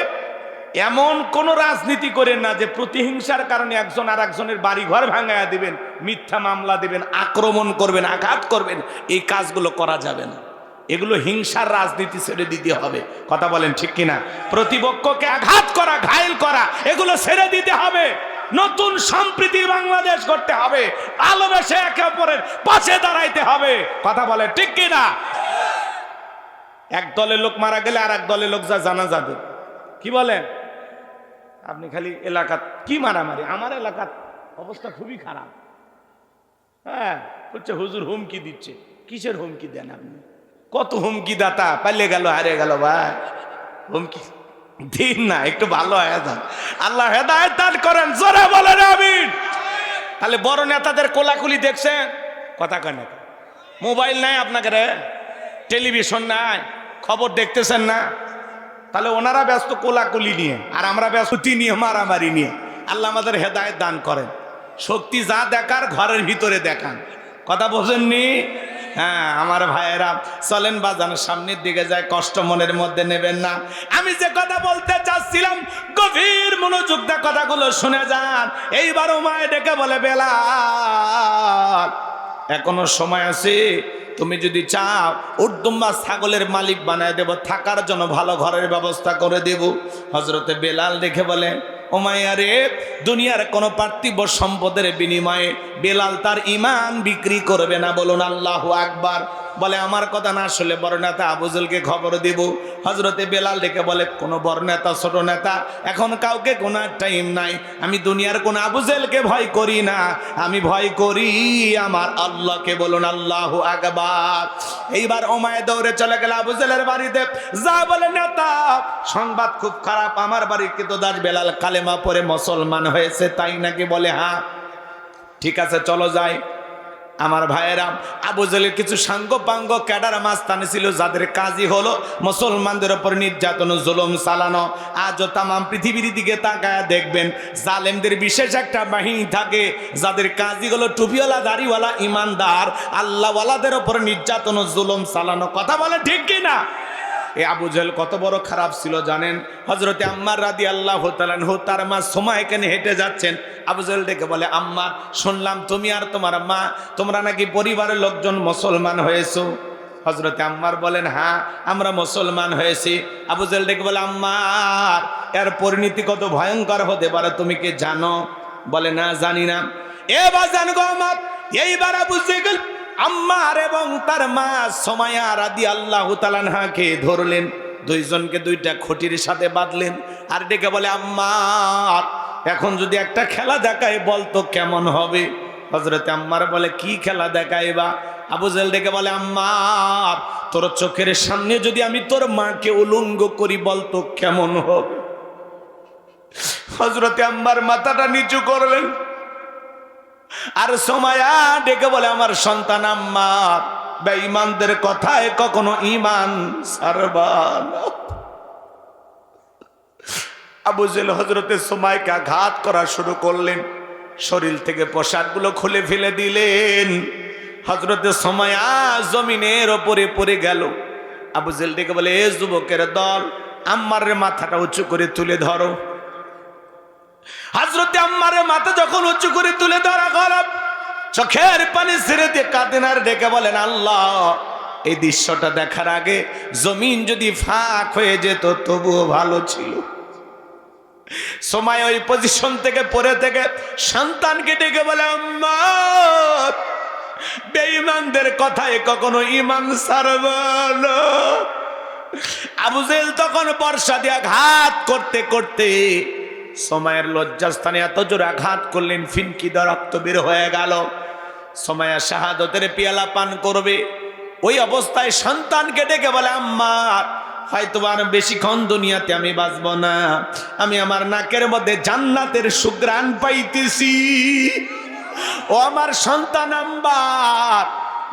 এমন কোন রাজনীতি করেন না যে প্রতিহিংসার কারণে একজন আর একজনের বাড়ি ঘর ভাঙায়া দিবেন, মিথ্যা মামলা দিবেন, আক্রমণ করবেন, আঘাত করবেন। এই কাজগুলো করা যাবে না। এগুলো হিংসার রাজনীতি ছেড়ে দিতে হবে, কথা বলেন ঠিক কিনা? প্রতিপক্ষকে আঘাত করা, ঘায়েল করা, এগুলো ছেড়ে দিতে হবে। নতুন সম্প্রীতির বাংলাদেশ করতে হবে, ভালোবেসে একে অপরের পাশে দাঁড়াইতে হবে, কথা বলে ঠিক কিনা? এক দলের লোক মারা গেলে আর এক দলের লোক যা জানা যাবে, কি বলেন আপনি? খালি এলাকা কি মারামারি? আমার এলাকার অবস্থা খুবই খারাপ। হ্যাঁ, হচ্ছে হুজুর হুমকি দিচ্ছে। কিসের হুমকি দেন আপনি? কত হুমকি দাতা, পালিয়ে গেল, হারিয়ে গেল ভাই। হুমকি দিন না, একটু ভালো হয়ে যান। আল্লাহ হেদায়েত দান করেন, জোরে বলেন আমিন। তাহলে বড় নেতাদের কোলাকুলি দেখছেন, কথা কয় না? মোবাইল নাই আপনাকে, টেলিভিশন নাই, খবর দেখতেছেন না? তাহলে ওনারা ব্যস্ত কোলাকুলি নিয়ে, আর আমরা ব্যস্ত নিয়ে, মারামারি নিয়ে। আল্লাহ আমাদের হেদায়েত দান করেন। শক্তি যা দেখার ঘরের ভিতরে দেখান, কথা বোঝেননি? হ্যাঁ আমার ভাইয়েরা চলেন বাজান সামনের দিকে যায়, কষ্ট মনের মধ্যে নেবেন না। আমি যে কথা বলতে চাচ্ছিলাম গভীর মনোযোগ দিয়ে কথাগুলো শুনে যান। এইবার উমায় ডেকে বলে বেলাল এখনো সময় আছে, তুমি যদি চাও উর্দুম্বা ছাগলের মালিক বানায় দেব, থাকার জন্য ভালো ঘরের ব্যবস্থা করে দেব। হযরতে বেলাল দেখে বলে উমাইয়া রে, দুনিয়ার কোনো পার্থিব সম্পদের বিনিময়ে বেলাল তার ঈমান বিক্রি করবে না, বলুন আল্লাহু আকবার। বলে আমার কথা না শুনলে বড় নেতা আবু জেহেলকে খবর দেব। হযরতে বেলাল ডেকে বলে কোন বড় নেতা ছোট নেতা এখন কাউকে কোনো টাইম নাই, আমি দুনিয়ার কোন আবু জেহেলকে ভয় করি না, আমি ভয় করি আমার আল্লাহকে, বলুন আল্লাহু আকবার। এইবার উমাইয়া দৌড়ে চলে গেল আবু জেহেলের বাড়িতে, যা বলে নেতা সংবাদ খুব খারাপ, আমার বাড়ির কৃতদাস বেলাল কালেমা পড়ে মুসলমান হয়েছে, তাই নাকি? বলে হ্যাঁ। ঠিক আছে চলো যাই। আমার ভাইয়েরা আবু জেহেলের কিছু সাঙ্গপাঙ্গ ক্যাডার মাস্তানি ছিল, যাদের কাজই হলো মুসলমানদের উপর নির্যাতন জুলুম চালানো। আজও তামাম পৃথিবীর দিকে তাকায় দেখবেন জালেমদের বিশেষ একটা বাহিনী থাকে, যাদের কাজই হলো টুপিওয়ালা দাড়িওয়ালা ইমানদার আল্লাহওয়ালাদের উপর নির্যাতন জুলুম চালানো। কথা বলে ঠিক কি না? এই আবু জেহেল কত বড় খারাপ ছিল জানেন? হযরতে আম্মার রাদিয়াল্লাহু তাআলা আনহু তার মা সুমাইয়া নিয়ে হেঁটে যাচ্ছেন। আবু জেহেল ডেকে বলে আম্মার, শুনলাম তুমি আর তোমার মা তোমরা নাকি পরিবারের লোকজন মুসলমান হয়েছো। হযরতে আম্মার বলেন হ্যাঁ আমরা মুসলমান হয়েছি। আবু জেহেল ডেকে বলে আম্মার, এর পরিণতি কত ভয়ঙ্কর হতে পারে তুমি কি জানো? বলে না জানি না। এবার জানগো আমার। এইবার আবু জেহেল আম্মার এবং তার মা সুমাইয়া রাদিয়াল্লাহু তাআলা আনহাকে ধরলেন, দুইজনকে দুইটা খুঁটির সাথে বাঁধলেন, আর ডেকে বলে আম্মার এখন যদি একটা খেলা দেখায় বলতো কেমন হবে? হযরতে আম্মার বলে কি খেলা দেখাইবা? আবু জেহেল ডেকে বলে আম্মার তোর চোখের সামনে যদি আমি তোর মাকে উলঙ্গ করি বলতো কেমন হবে? হযরতে আম্মার মাথাটা নিচু করলেন, আর সুমাইয়া ডেকে বলে আমার সন্তান আম্মার, বেঈমানদের কথায় কখনো ঈমান ছাড়বা না। আবু জেহেল হযরতে সুমাইয়াকে আঘাত করা শুরু করলেন, শরীর থেকে পোশাকগুলো খুলে ফেলে দিলেন। হযরতে সুমাইয়া জমিনের উপরে পড়ে গেল। আবু জেহেল ডেকে বলে এ যুবকের দল, আম্মারের মাথাটা উঁচু করে তুলে ধরো। হযরতে আম্মারের মাথা যখন উঁচু করে তুলে ধরা হলো, চোখের পানি ছেড়ে দিয়ে কাঁদেন আর ডেকে বলেন আল্লাহ, এই দৃশ্যটা দেখার আগে জমিন যদি ফাঁক হয়ে যেত তবুও ভালো ছিল। সময় ওই পজিশন থেকে পড়ে থেকে সন্তানকে ডেকে বলে আম্মা, বেঈমানদের কথায় কখনো ঈমান ছাড়বা না। আবু জেহেল তখন বর্ষা দিয়ে আঘাত করতে করতে সময়ের লজ্জাস্থানে এত জোরে আঘাত করলেন ফিনকি দিয়ে রক্ত বের হয়ে গেল। সুমাইয়া শাহাদতের পেয়ালা পান করবে, ওই অবস্থায় সন্তানকে ডেকে বলে আম্মা, হয়তো আর বেশিক্ষণ দুনিয়াতে আমি বাঁচব না, আমি আমার নাকের মধ্যে জান্নাতের সুঘ্রাণ পাইতেছি। ও আমার সন্তান আম্বার,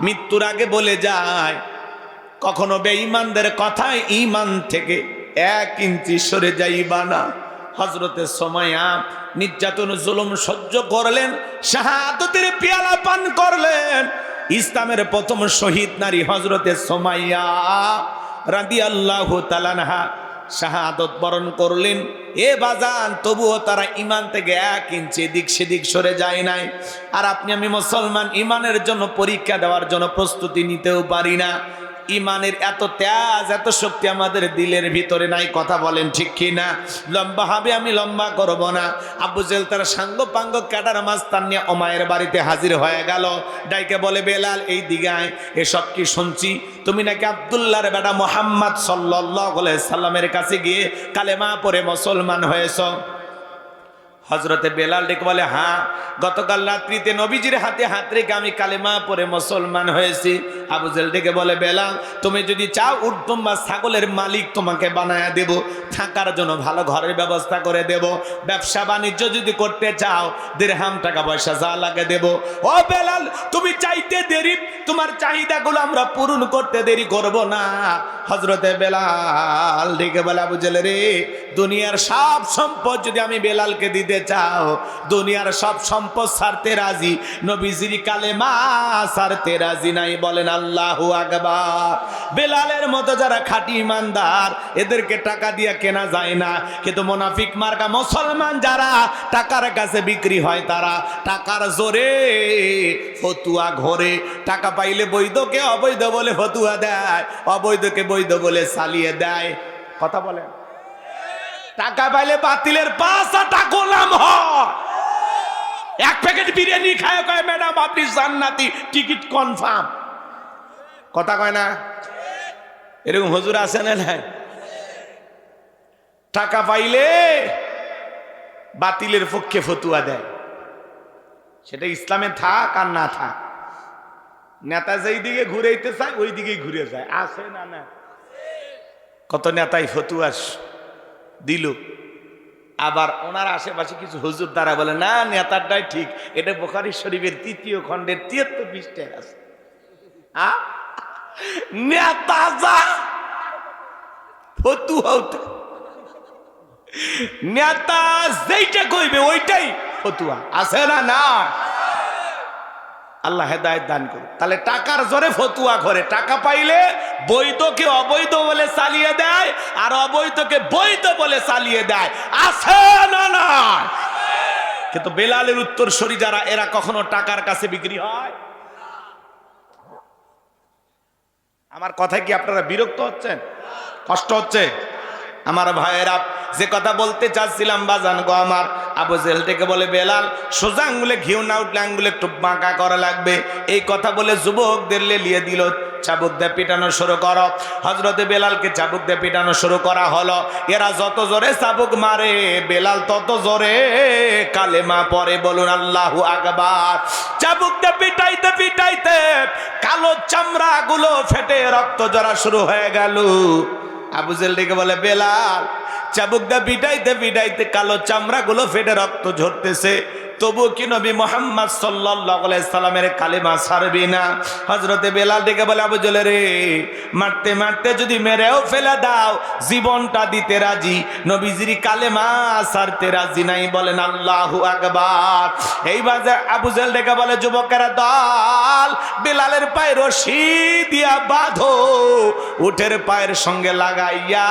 মৃত্যুর আগে বলে যায় কখনো বেঈমানদের কথায় ঈমান থেকে 1 ইঞ্চি সরে যাইবা না। হযরতে সুমাইয়া নির্যাতন জুলুম সহ্য করলেন, শাহাদাতের পেয়ালা পান করলেন। ইসলামের প্রথম শহীদ নারী হযরতে সুমাইয়া রাদিয়াল্লাহু তাআলা আনহা শাহাদত বরণ করলেন। এ বাজান, তবুও তারা ঈমান থেকে 1 ইঞ্চি এদিক সেদিক সরে যায় নাই। আর আপনি আমি মুসলমান, ঈমানের জন্য পরীক্ষা দেওয়ার জন্য প্রস্তুতি নিতেও পারি না। ইমানের এত তেজ এত শক্তি আমাদের দিলের ভিতরে নাই। কথা বলেন ঠিক কি না? লম্বা হবে, আমি লম্বা করব না। আবু জেহেল তার সাঙ্গ পাঙ্গ ক্যাডার মাস্তান নিয়ে ওমায়ের বাড়িতে হাজির হয়ে গেল। ডাইকে বলে বেলাল এই দিকে আয়, এসব কি শুনছি তুমি নাকি আব্দুল্লাহর বেটা মুহাম্মদ সাল্লাল্লাহু আলাইহি সাল্লামের কাছে গিয়ে কালেমা পড়ে মুসলমান হয়েছ? হযরতে বেলাল ডেকে বলে হ্যাঁ, গতকাল রাত্রিতে নবীজির হাতে হাত রেখে আমি কালেমা পড়ে মুসলমান হয়েছি। আবু জেহেল ডেকে বলে বেলাল, তুমি যদি চাও উটদম বা ছাগলের মালিক তোমাকে বানায়া দেব, থাকার জন্য ভালো ঘরের ব্যবস্থা করে দেব, ব্যবসা বাণিজ্য যদি করতে চাও দিরহাম টাকা পয়সা যা লাগে দেব। ও বেলাল, তুমি চাইতে দেরি, তোমার চাহিদাগুলো আমরা পূরণ করতে দেরি করব না। হযরতে বেলাল ডেকে বলে আবু জেহেল রে, দুনিয়ার সব সম্পদ যদি আমি বেলালকে দিতে চাও, দুনিয়ার সব সম্পদ ছাড়তে রাজি, নবীজির কালেমা ছাড়তে রাজি নাই। বলেন আল্লাহু আকবার। বেলালের মতো যারা খাঁটি ইমানদার এদেরকে টাকা দিয়ে কেনা যায় না, কিন্তু মুনাফিক মার্কা মুসলমান যারা টাকার কাছে বিক্রি হয় তারা টাকার জোরে ফতুয়া ঘোরে। টাকা পাইলে বৈধকে অবৈধ বলে ফতুয়া দেয়, অবৈধকে বৈধ বলে চালিয়ে দেয়। কথা বলেন, টাকা পাইলে বাতিলের 5 গোলাম হয়। এক প্যাকেট বিরিয়ানি খায় কয় ম্যাডাম আপনি জান্নাতি, টিকিট কনফার্ম। কথা কয় না? এরকম হুজুর আছে না নাই? টাকা পাইলে বাতিলের পক্ষে ফতুয়া দেয়, সেটা ইসলামে থাক আর না থাক। নেতা যেই দিকে ঘুরাইতে চায় ওই দিকেই ঘুরে যায়, আছে না? না, কত নেতাই ফতুয়া দিল, আবার ওনার আশেপাশে কিছু হুজুর দ্বারা বলে না নেতারটাই ঠিক। এটা বুখারী শরীফের 3য় খণ্ডের 73 পৃষ্ঠায় আছে। নেতা যা ফতুয়া, নেতা যেইটা কইবে ওইটাই ফতুয়া, আছে না? না, আল্লাহ হেদায়েত দান করুন। তাহলে টাকার জোরে ফতুয়া করে, টাকা পাইলে বৈধকে অবৈধ বলে চালিয়ে দেয় আর অবৈধকে বৈধ বলে চালিয়ে দেয়, আছে না? না, কিন্তু বেলালের উত্তরসূরি যারা এরা কখনো টাকার কাছে বিক্রি হয়? আমার কথায় কি আপনারা বিরক্ত হচ্ছেন? কষ্ট হচ্ছে? আমার ভাইয়েরা, যে কথা বলতে চাচ্ছিলাম বাজান গো আমার, আবু জেহেল থেকে বলে বেলাল সোজা আঙ্গুলে ঘিউ না উঠলে আঙ্গুলে একটু বাঁকা করা লাগবে। এই কথা বলে যুবকদের লেলিয়ে দিল, চাবুক দিয়ে পিটানো শুরু করো। হযরতে বেলালকে চাবুক দিয়ে পিটানো শুরু করা হলো। এরা যত জোরে চাবুক মারে বেলাল তত জোরে কালেমা পড়ে। বলুন আল্লাহু আকবার। চাবুক দিয়ে পিটাইতে পিটাইতে কালো চামড়া গুলো ফেটে রক্ত ঝরা শুরু হয়ে গেল। আবু জেহেল ডেকে বলে বেলাল চাবুক দিয়ে পিটাইতে পিটাইতে কালো চামড়া গুলো ফেটে রক্ত ঝরতেছে, তবু কি নবী মুহাম্মদ সাল্লাল্লাহু আলাইহি সাল্লামের কালেমা ছাড়বি না? হযরতে বেলাল ডেকে বলে আবু জেহেল রে, মারতে মারতে যদি মেরেও ফেলে দাও জীবনটা দিতে রাজি, নবীজির কালেমা ছাড়তে রাজি নাই। বলেন আল্লাহু আকবার। এইবার আবু জেহেল ডেকে বলে যুবকেরা দল, বেলালের পায়ে রশি দিয়া বাঁধো, উটের পায়ের সঙ্গে লাগাইয়া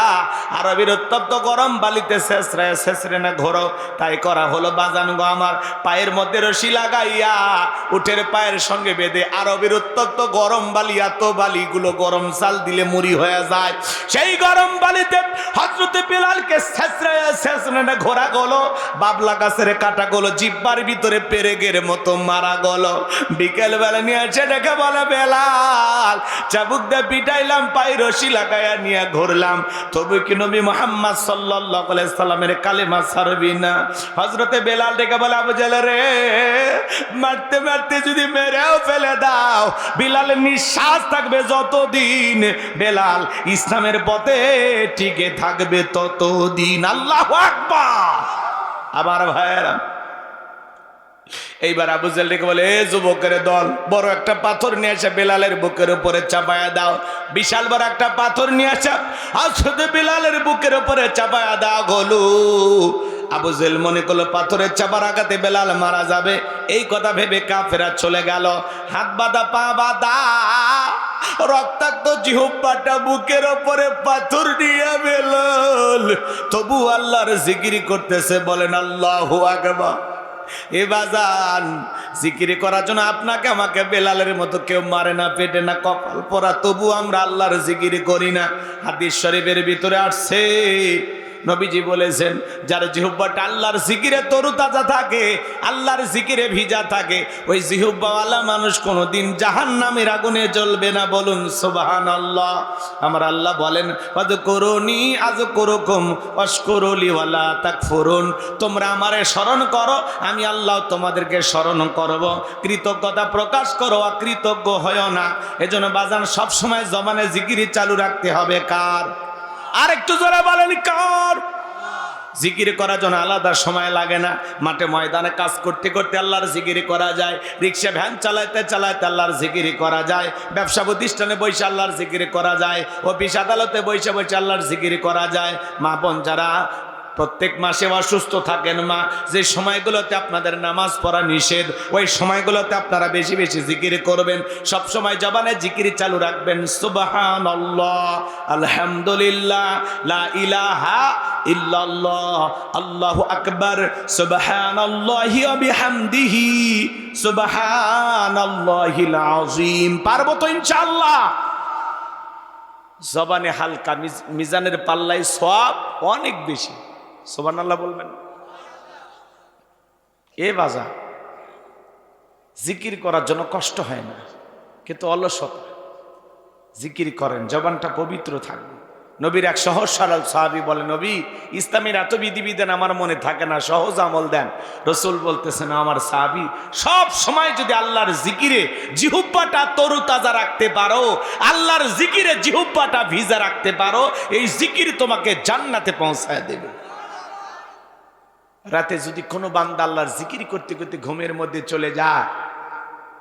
আরবের উত্তপ্ত গরম বালিতে ছেঁচড়ে ছেঁচড়ে না ঘোরো। তাই করা হলো বাজান গো আমার, পায়ের মধ্যে রশি লাগাইয়া উটের পায়ের সঙ্গে বেঁধে আরবের উত্তপ্ত গরম বালি, এত বালিগুলো গরম চাল দিলে মুড়ি হয়ে যায়, সেই গরম বালিতে হযরতে বেলালকে ছেঁচড়ে ছেঁচড়ে ঘোরা গলো, বাবলা গাছের কাটা গলো জিব্বার ভিতরে পেরেকের মতো মারা গলো। বিকেল বেলা নিয়ে এসে দেখে বলে বেলাল চাবুক দিয়ে পিটাইলাম, পায়ে রশি লাগাইয়া নিয়ে ঘুরলাম, তবে কি নবী মুহাম্মদ সাল্লাল্লাহু আলাইহি সাল্লামের কালেমা ছাড়বি না? হযরতে বেলাল ডেকে বলে আবু জেহেল রে, মারতে মারতে যদি মেরেও ফেলে দাও বেলালের নিঃশ্বাস থাকবে যতদিন, বেলাল ইসলামের পথে টিকে থাকবে ততদিন। আল্লাহু আকবার। আমার ভাইয়েরা, এইবার আবু জেহেল ডেকে বলে এ যুবকের দল, বড় একটা পাথর নিয়ে এসে বেলালের বুকের উপরে চাপায়া দাও। বিশাল বড় একটা পাথর নিয়ে এসে হযরতে বেলালের বুকের উপরে চাপায়া দাও গলো। আবু জেহেল মনে করলো পাথরের চাপার আঘাতে বেলাল মারা যাবে, এই কথা ভেবে কাফেরা চলে গেল। হাত বাঁধা পা বাঁধা রক্তাক্ত জিহ্বাটা বুকের ওপরে পাথর দিয়ে বেলাল তবু আল্লাহর জিকির করতেছে। বলেন আল্লাহু আকবার। এ বাজান, জিকির করার জন্য আপনাকে আমাকে বেলালের মতো কেউ মারে না, পেটে না, কপাল পরা, তবু আমরা আল্লাহর জিকির করি না। হাদিস শরীফের ভিতরে আসছে নবীজি বলেছেন যার জিহ্বাটা আল্লাহর জিকিরে তরুতাজা থাকে, আল্লাহর জিকিরে ভিজা থাকে, ওই জিহ্বাওয়ালা মানুষ কোনোদিন জাহান্নামের আগুনে জ্বলবে না। বলুন সুবহানাল্লাহ। আমার আল্লাহ বলেন ফাযকুরুনি আযকুরুকুম ওয়াশকুরুলি ওয়ালা তাকফুরুন, তোমরা আমারে স্মরণ করো, আমি আল্লাহ তোমাদেরকে স্মরণ করব, কৃতজ্ঞতা প্রকাশ করো, অকৃতজ্ঞ হয়ো না। এজন্য বাজান সব সময় জবানে জিকির চালু রাখতে হবে। কার? আর একটু জোরে বলেন কার? জিকির করার জন্য আলাদা সময় লাগে না। মাঠে ময়দানে কাজ করতে করতে আল্লাহর জিকির করা যায়, রিক্সা ভ্যান চালাইতে চালাইতে আল্লাহর জিকির করা যায়, ব্যবসা প্রতিষ্ঠানে বসে আল্লাহর জিকির করা যায়, অফিস আদালতে বসে বসে আল্লাহর জিকির করা যায়। মা বোন যারা প্রত্যেক মাসে অসুস্থ থাকেন মা, যে সময়গুলোতে আপনাদের নামাজ পড়া নিষেধ, ওই সময়গুলোতে আপনারা বেশি বেশি জিকির করবেন। সব সময় জবানে জিকির চালু রাখবেন, সুবহানাল্লাহ, আলহামদুলিল্লাহ, লা ইলাহা ইল্লাল্লাহ, আল্লাহু আকবার, সুবহানাল্লাহি ওয়া বিহামদিহি, সুবহানাল্লাহিল আযীম। পারবো তো ইনশাআল্লাহ? জবানে হালকা, মিজানের পাল্লায় সওয়াব অনেক বেশি। সুবহানাল্লাহ বলবেন। এ বাজা, জিকির করার জন্য কষ্ট হয় না, কিন্তু অলসতা। জিকির করেন, জবানটা পবিত্র থাকবে। নবীর এক সহজ সরল সাহাবী বলে, নবী, ইসলামের এত বিধিবিধান আমার মনে থাকে না, সহজ আমল দেন। রসুল বলতেছেন, আমার সাহাবী, সব সময় যদি আল্লাহর জিকিরে জিহুব্বাটা তরুতাজা রাখতে পারো, আল্লাহর জিকিরে জিহুব্বাটা ভিজা রাখতে পারো, এই জিকির তোমাকে জান্নাতে পৌঁছায় দেবে। রাতে যদি কোনো বান্দা আল্লাহর জিকির করতে করতে ঘুমের মধ্যে চলে যায়,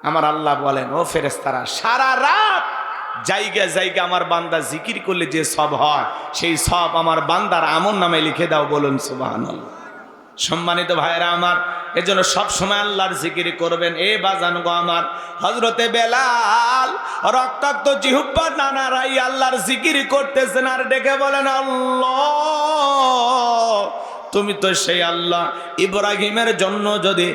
আমার আল্লাহ বলেন, ও ফেরেশতারা, সারা রাত জায়গা জায়গা আমার বান্দা জিকির করলে যে সব হয়, সেই সব আমার বান্দার আমল নামে লিখে দাও। বলুন সুবহানাল্লাহ। সম্মানিত ভাইরা আমার, এজন্য সব সময় আল্লাহর জিকির করবেন। এ বাজান গো আমার, হযরতে বেলাল রক্তাক্ত জিহ্বা নানারাই আল্লাহর জিকির করতেছেন আর ডেকে বলেন, আল্লাহ, তুমি তো সেই আল্লাহ, ইব্রাহিমের জন্য যদি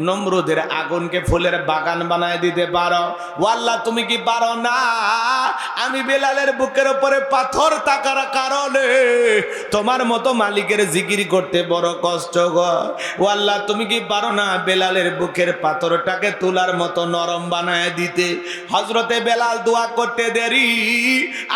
নমরুদের আগুনকে ফুলের বাগান বানায় দিতে পারো, ও আল্লাহ, তুমি কি পারো না আমি বেলালের বুকের উপরে পাথর থাকার কারণে তোমার মতো মালিকের জিকির করতে বড় কষ্ট গো। ও আল্লাহ, তুমি কি পারো না বেলালের বুকের পাথরটাকে তুলার মতো নরম বানায় দিতে? হযরতে বেলাল দোয়া করতে দেরি,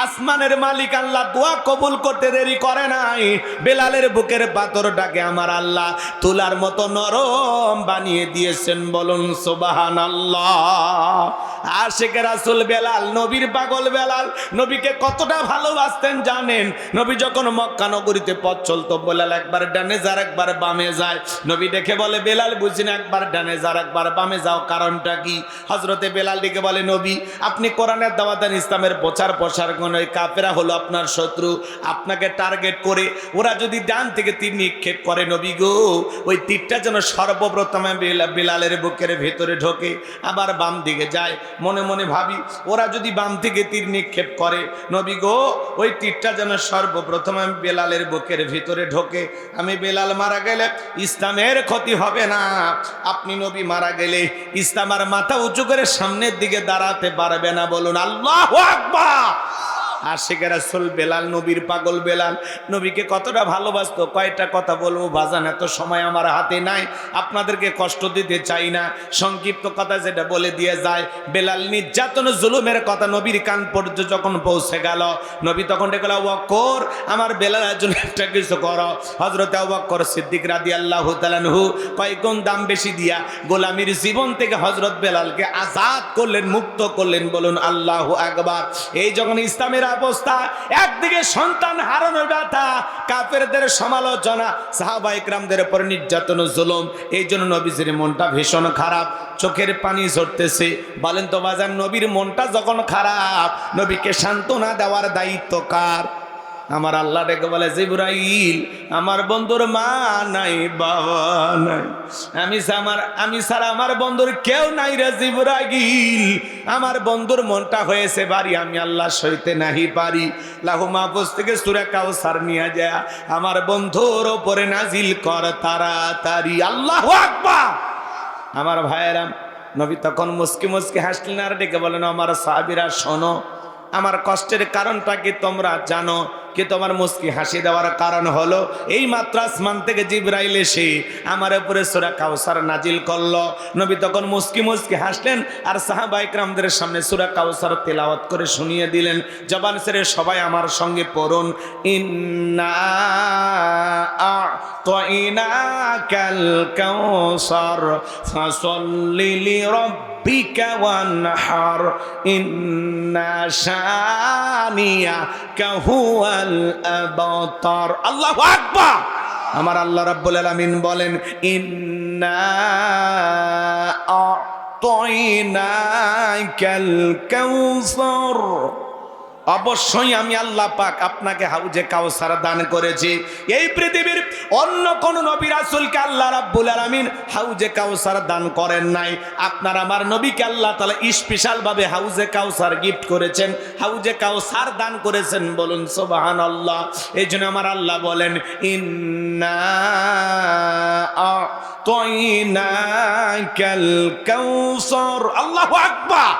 আসমানের মালিক আল্লাহ দোয়া কবুল করতে দেরি করে নাই। বেলালের বুকের পাথরটাকে আমার আল্লাহ তুলার মতো নরম বানিয়ে দিয়েছেন। বলুন সুবহানাল্লাহ। আশিক রাসূল বেলাল, নবীর পাগল বেলাল, নবীকে কতটা ভালোবাসতেন জানেন? নবী যখন মক্কা নগরীতে পথ চলতো, বেলাল একবার ডানে যার একবার বামে যায়। নবী দেখে বলে, বেলাল, বুঝি না, একবার ডানে যার একবার বামে যাও, কারণটা কি? হযরতে বেলাল ডেকে বলে, নবী, আপনি কোরআনের দাওয়াত দেন, ইসলামের প্রচার প্রসার করেন, ওই কাফেরা হলো আপনার শত্রু, আপনাকে টার্গেট করে ওরা যদি ডান থেকে তীর নিক্ষেপ করে, নবী গো, ওই তীরটা যেন সর্বপ্রথমে বেলালের বুকের ভেতরে ঢোকে, আবার বাম দিকে যায়। মনে মনে ভাবি, ওরা যদি বাম থেকে তীর নিক্ষেপ করে, নবী গো, ওই তীরটা যেন সর্বপ্রথমে বেলালের বুকের ভিতরে ঢোকে। আমি বেলাল মারা গেলে ইসলামের ক্ষতি হবে না, আপনি নবী মারা গেলে ইসলাম আর মাথা উঁচু করে সামনের দিকে দাঁড়াতে পারবে না। বলুন আল্লাহু আকবার। আশিক রাসূল বেলাল, নবীর পাগল বেলাল, নবীকে কতটা ভালোবাসতো, কয়টা কথা বলবো বাজান, এত সময় আমার হাতে নাই, আপনাদেরকে কষ্ট দিতে চাই না। সংক্ষিপ্ত কথা যেটা বলে দিয়ে যায়, বেলাল নির্যাতন জুলুমের কথা নবীর কান পর্যন্ত যখন পৌঁছে গেল, নবী তখন ডেকে বলল, আবু বকর, আমার বেলালের জন্য একটা কিছু করো। হযরতে আবু বকর সিদ্দিক রাদিয়াল্লাহু তাআলা আনহু কয়েকগুণ দাম বেশি দিয়া গোলামীর জীবন থেকে হযরত বেলালকে আজাদ করলেন, মুক্ত করলেন। বলুন আল্লাহু আকবার। এই যখন ইসলামের অবস্থা, একদিকে সন্তান হারানোর ব্যথা, কাফেরদের সমালোচনা, সাহাবায়ে কেরামদের উপর নির্যাতন জুলুম, এই জন্য নবীজির মনটা ভীষণ খারাপ, চোখের পানি ঝরতেছে। বলেন তো বাজান, নবীর মনটা যখন খারাপ, নবীকে সান্ত্বনা দেওয়ার দায়িত্ব কার? আমার আল্লাহ ডেকে বলে, জিবরাইল, আমার বন্ধুর মা নাই, বাবা নাই, আমি ছাড়া আমার বন্ধুর কেউ নাই রে জিবরাইল। আমার বন্ধুর মনটা হয়েছে ভারী, আমি আল্লাহ সইতে নাহি পারি। লাহু মাহফুজ থেকে সূরা কাউসার নিয়ে যায় আমার বন্ধুর ওপরে নাজিল কর তাড়াতাড়ি। আল্লাহু আকবার। আমার ভাইয়েরা, নবী তখন মুস্কি মুস্কি হাসলেন আর ডেকে বলেন, আমার সাহাবীরা শোনো, আমার কষ্টের কারণটা কি তোমরা জানো? কি তোমার মুস্কি হাসি দেওয়ার কারণ হলো, এই মাত্র আসমান থেকে জিবরাইল এসে আমার উপরে সূরা কাউসার নাজিল করলো। নবী তখন মুস্কি মুস্কি হাসলেন আর সাহাবায়ে কেরামদের সামনে সূরা কাউসার তেলাওয়াত করে শুনিয়ে দিলেন। জবান ছেড়ে সবাই আমার সঙ্গে পড়ুন, ইন্না আ'তাইনাকাল কাউসার ফাসাল্লি লিরাব্বিকা ওয়ানহার ইন্না শানিয়াকা হুয়াল আবতার। আল্লাহু আকবার। আমার আল্লাহ রাব্বুল আলামিন বলেন, ইন্না আ'তাইনাকাল কাউসার অবশ্যই আমি আল্লাহ পাক আপনাকে হাউজে কাউসার দান করেছি। এই পৃথিবীর অন্য কোন নবী রাসূলকে আল্লাহ রাব্বুল আলামিন হাউজে কাউসার দান করেন নাই। আপনার আমার নবীকে আল্লাহ তাআলা স্পেশাল ভাবে হাউজে কাউসার গিফট করেছেন, হাউজে কাউসার দান করেছেন। বলুন সুবহানাল্লাহ। এই জন্য আমার আল্লাহ বলেন ইন্না আ'তাইনাকাল কাউসার। আল্লাহু আকবার।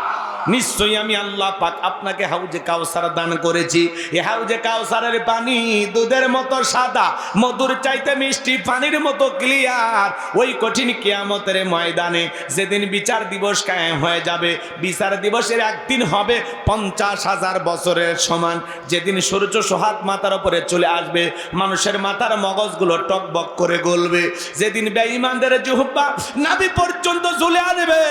নিশ্চয়ই আমি আল্লাহ পাক আপনাকে হাউজে কাউসার দান করেছি। এই হাউজে কাউসারের পানি দুধের মতো সাদা, মধুর চাইতে মিষ্টি, পানির মতো ক্লিয়ার। ওই কঠিন কিয়ামতের ময়দানে যেদিন বিচার দিবস কায়েম হয়ে যাবে, বিচার দিবসের একদিন হবে 50,000 বছরের সমান। যেদিন সূর্য সোহাত মাথার উপরে চলে আসবে, মানুষের মাথার মগজগুলো টকবক করে গলবে। যেদিন বেঈমানদের জিহ্বা নাভি পর্যন্ত চলে আসবে,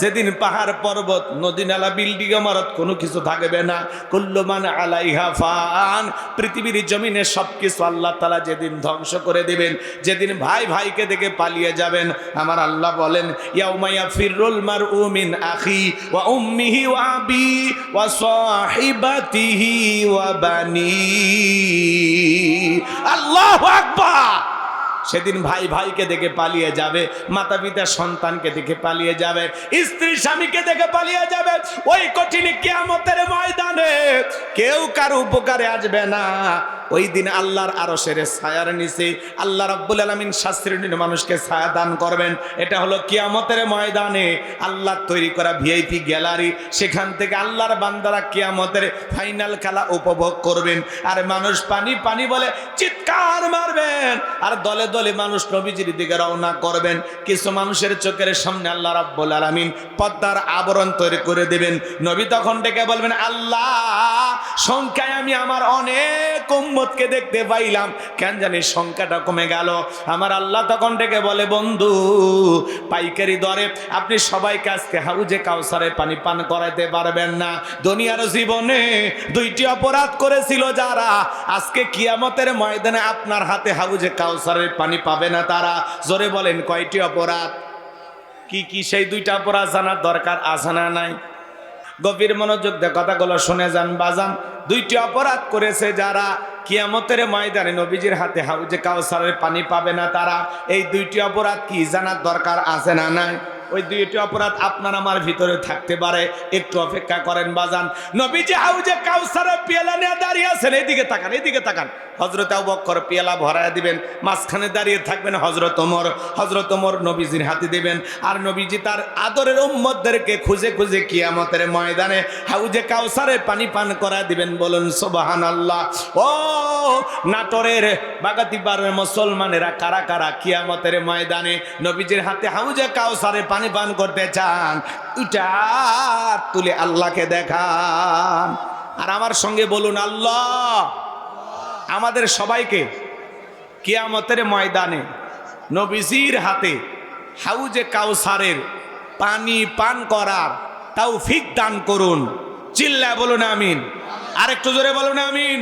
যেদিন পাহাড় পর্বত নদী নালা বিল্ডিং ইমারত কোনো কিছু থাকবে না। কুল্লু মান আলাইহা ফান। পৃথিবীর জমিনে সবকিছু আল্লাহ তাআলা যেদিন ধ্বংস করে দিবেন, যেদিন ভাই ভাইকে দেখে পালিয়ে যাবেন, আমার আল্লাহ বলেন ইয়াউমা ইয়াফিরুল মারউ মিন আখি ওয়া উম্মিহি ওয়া আবি ওয়া সাহিবাতিহি ওয়া বানি। আল্লাহু আকবার। সেদিন ভাই ভাইকে দেখে পালিয়ে যাবে, মাতা পিতা সন্তানকে দেখে পালিয়ে যাবে, স্ত্রী স্বামীকে দেখে পালিয়ে যাবে। ওই কঠিন কিয়ামতের ময়দানে কেউ কারো উপকারে আসবে না। ওই দিন আল্লাহর আরশের ছায়ার নিচে আল্লাহ রাব্বুল আলামিন শাস্ত্রীয় মানুষকে ছায়া দান করবেন। এটা হলো কিয়ামতের ময়দানে আল্লাহ তৈরি করা ভিআইপি গ্যালারি। সেখান থেকে আল্লাহর বান্দারা কিয়ামতের ফাইনাল খেলা উপভোগ করবেন। আর মানুষ পানি পানি বলে চিৎকার মারবেন, আর দলে দলে মানুষ নবীজির দিকে রওনা করবেন। কিছু মানুষের চোখের সামনে আল্লাহ রাব্বুল আলামিন পর্দার আবরণ তৈরি করে দেবেন। নবী তখন ডেকে বলবেন আল্লাহ, সংখ্যায় আমি আমার অনেক উম্মতকে দেখতে পাইলাম, কেন জানি সংখ্যাটা কমে গেল। আমার আল্লাহ তখন ডেকে বলে বন্ধু, পাইকারি দরে আপনি সবাইকে আজকে হাউজে কাউসারে পানি পান করাইতে পারবেন না। দুনিয়ার জীবনে 2টি অপরাধ করেছিল যারা, আজকে কিয়ামতের ময়দানে আপনার হাতে হাউজে কাউসারের পানি পাবে না তারা। জোরে বলেন কয়টি অপরাধ? কি কি সেই 2টা অপরাধ জানার দরকার আছে না নাই? গভীর মনোযোগ দিয়ে কথাগুলো শুনে যান বাজান। 2টি অপরাধ করেছে যারা, কিয়ামতের ময়দানে নবীজির হাতে হাউজে কাউসারের পানি পাবে না তারা। এই 2টি অপরাধ কি জানার দরকার আছে না নাই? ওই 2টি অপরাধ আপনার আমার ভিতরে থাকতে পারে। একটু অপেক্ষা করেন বাজান। নবীজি হাউজে কাউসারের পেয়ালা নিয়ে দাঁড়িয়ে আছেন, এইদিকে তাকান, এইদিকে তাকান। হযরত আবু বকর পেয়ালা ভরায়া দিবেন, মাঝখানে দাঁড়িয়ে থাকবেন হযরত ওমর। হযরত ওমর নবীজির হাতে দিবেন, আর নবীজি তার আদরের উম্মতদেরকে খুঁজে খুঁজে কিয়ামতের ময়দানে হাউজে কাউসারে পানি পান করা দিবেন। বলুন সুবহানাল্লাহ। ও নাটোরের বাগাতিপাড়ার মুসলমানেরা কারা কারা কিয়ামতের ময়দানে নবীজির হাতে হাউজে কাউসারে পানি পান করতে চান? এটা তুলে আল্লাহকে দেখান, আর আমার সঙ্গে বলুন আল্লাহ আমাদের সবাইকে কিয়ামতের ময়দানে নবীজির হাতে হাউজে কাউসারের পানি পান করার তৌফিক দান করুন। চিল্লায় বলুন আমিন। আরেকটু জোরে বলুন আমিন।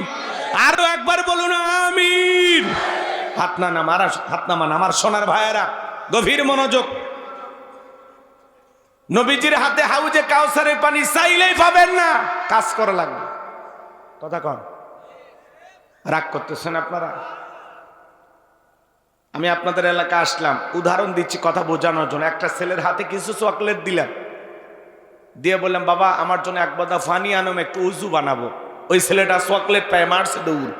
আরো একবার বলুন আমিন। হাত নামান আমার সোনার ভাইয়েরা, গভীর মনোযোগ। নবীজির হাতে হাউজে কাউসারের পানি চাইলেই পাবেন না, কাজ করা লাগবে। কথা কন, রাগ করতেছেন আপনারা? আমি আপনাদের এলাকা আসলাম, উদাহরণ দিচ্ছি কথা বোঝানোর জন্য। একটা ছেলের হাতে কিছু চকলেট দিলাম, দিয়ে বললাম বাবা আমার জন্য এক বোতল পানি আনো, একটু উজু বানাবো। ওই ছেলেটা চকলেট পায় মারছে দৌড়,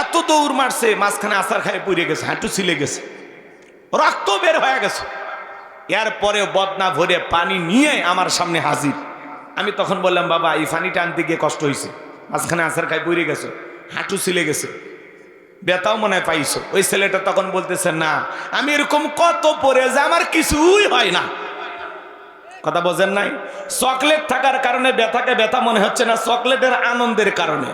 এত দৌড় মারছে মাঝখানে আছাড় খায় পড়ে গেছে, হাঁটু ছিলে গেছে, রক্ত বের হয়ে গেছে। এরপরে বদনা ভরে পানি নিয়ে আমার সামনে হাজির। আমি তখন বললাম বাবা এই পানিটা আনতে গিয়ে কষ্ট হয়েছে, মাঝখানে আছাড় খায় পড়ে গেছে, হাঁটু ছিলে গেছে, ব্যথাও মনে হয় পাইছো। ওই ছেলেটা তখন বলতেছে না আমি এরকম কত পরে যে আমার কিছুই হয় না। কথা বোঝেন নাই? চকলেট থাকার কারণে ব্যথাকে ব্যথা মনে হচ্ছে না, চকলেটের আনন্দের কারণে।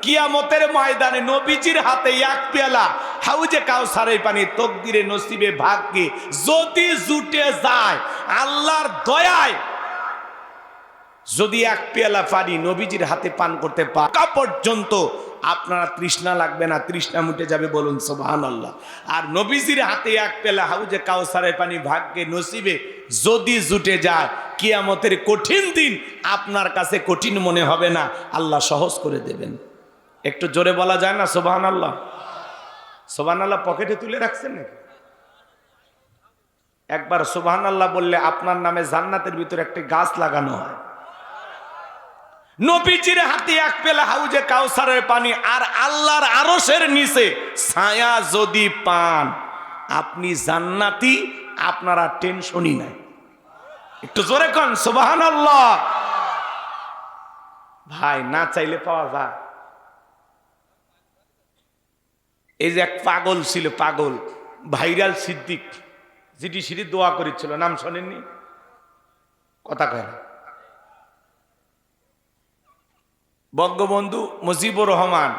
কিয়ামতের ময়দানে নবীজির হাতে এক পেয়ালা হাউজে কাউসারের পানি তকদিরে নসিবে ভাগ্যে যদি জুটে যায়, আল্লাহর দয়ায় যদি এক পেয়ালা পানি নবীজির হাতে পান করতে পারা পর্যন্ত আপনারা তৃষ্ণা লাগবে না, তৃষ্ণা মুটে যাবে, বলুন সুবহানাল্লাহ। আর নবীজির হাতে এক পেলা হাউজে কাউসারের পানি ভাগ্যে নসিবে যদি জুটে যায়, কিয়ামতের কঠিন দিন আপনার কাছে কঠিন মনে হবে না, আল্লাহ সহজ করে দেবেন। একটু জোরে বলা যায় না সুবহানাল্লাহ? সুবহানাল্লাহ পকেটে তুলে রাখছেন নাকি? একবার সুবহানাল্লাহ বললে আপনার নামে জান্নাতের ভিতরে একটি গাছ লাগানো হয়। নবীজির হাতে এক পেলা হাউজে কাউসারের পানি আর আল্লাহর আরশের নিচে ছায়া যদি পান, আপনি জান্নাতি, আপনারা টেনশনই নাই। একটু জোরে কোন সুবহানাল্লাহ। ভাই না চাইলে পাওয়া যায়। এই যে এক পাগল ছিল, পাগল ভাইরাল সিদ্দিক, যেটি সিঁড়ি দোয়া করেছিল, নাম শোনেননি? কথা কয় না। বঙ্গবন্ধু মুজিবুর রহমান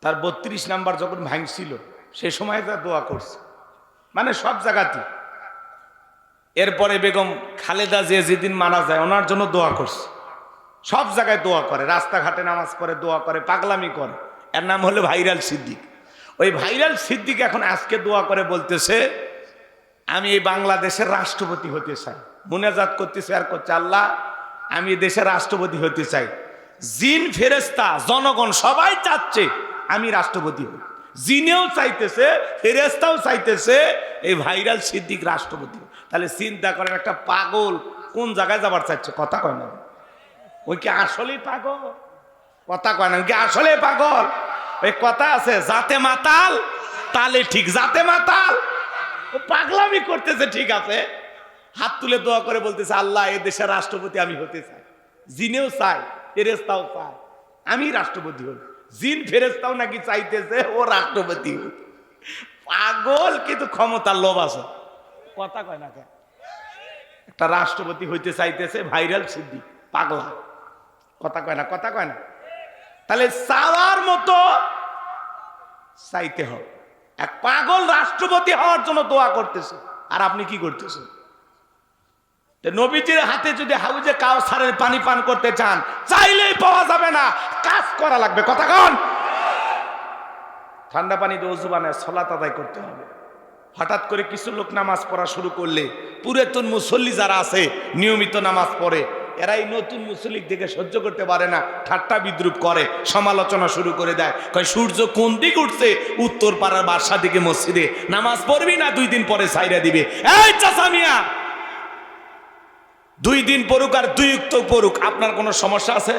তার 32 নাম্বার যখন ভাঙছিল, সে সময় তার দোয়া করছে, মানে সব জায়গাতে। এরপরে বেগম খালেদা জিয়া যেদিন মারা যায়, ওনার জন্য দোয়া করছে, সব জায়গায় দোয়া করে, রাস্তাঘাটে নামাজ পড়ে, দোয়া করে, পাগলামি করে। এর নাম হলো ভাইরাল সিদ্দিক। ওই ভাইরাল সিদ্দিক এখন আজকে দোয়া করে বলতেছে, আমি এই বাংলাদেশের রাষ্ট্রপতি হতে চাই। মুনাজাত করতেছে আর করছে, আল্লাহ আমি দেশের রাষ্ট্রপতি হতে চাই। জিন ফেরেশতা জনগণ সবাই চাচ্ছে আমি রাষ্ট্রপতি হই, জিনেও চাইতেছে, ফেরেশতাও চাইতেছে এই ভাইরাল সিদ্দিক রাষ্ট্রপতি। তাহলে চিন্তা করেন, একটা পাগল কোন জায়গায় যাবার চাচ্ছে? কথা কয় না। ওই কি আসলেই পাগল? কথা কয় না, কি আসলে পাগল? ওই কথা আছে, জাতে মাতাল তালে ঠিক, জাতে মাতাল। ও পাগলামি করতেছে, ঠিক আছে, হাত তুলে দোয়া করে বলতেছে, আল্লাহ এই দেশের রাষ্ট্রপতি আমি হতে চাই। জিনেও চাই, ফেরেশতাও চাই আমি রাষ্ট্রপতি হই। জিন ফেরেশতাও নাকি চাইতেছে ও রাষ্ট্রপতি হই। পাগল, কিন্তু ক্ষমতার লোভ আছে। কথা কয় না কেন? একটা রাষ্ট্রপতি হইতে চাইতেছে ভাইরাল সিদ্দিক, পাগলা। কথা কয় না, কথা কয় না। তাহলে চাওয়ার মতো চাইতে হবে। এক পাগল রাষ্ট্রপতি হওয়ার জন্য দোয়া করতেছে, আর আপনি কি করতেছেন? নবীজির হাতে যদি হাউজে কাউসারের পানি পান করতে চান, চাইলেই পাওয়া যাবে না, কাজ করা লাগবে। কথা কন। ঠান্ডা পানি দিয়ে ওযু বানায় সালাত আদায় করতে হবে। হঠাৎ করে কিছু লোক নামাজ পড়া শুরু করলে, পুরাতন মুসল্লি যারা আছে নিয়মিত নামাজ পড়ে, এরা এই নতুন মুসল্লিক দেখে সহ্য করতে পারে না, ঠাট্টা বিদ্রুপ করে, সমালোচনা শুরু করে দেয়। কয় সূর্য কোন দিক উঠছে? উত্তর পাড়ার বাসা দিকে মসজিদে নামাজ পড়বি না 2 দিন পরে ছাইরা দিবে। এই চাচা মিয়া, 2 দিন পড়ুক আর 2 উক্ত পড়ুক, আপনার কোনো সমস্যা আছে?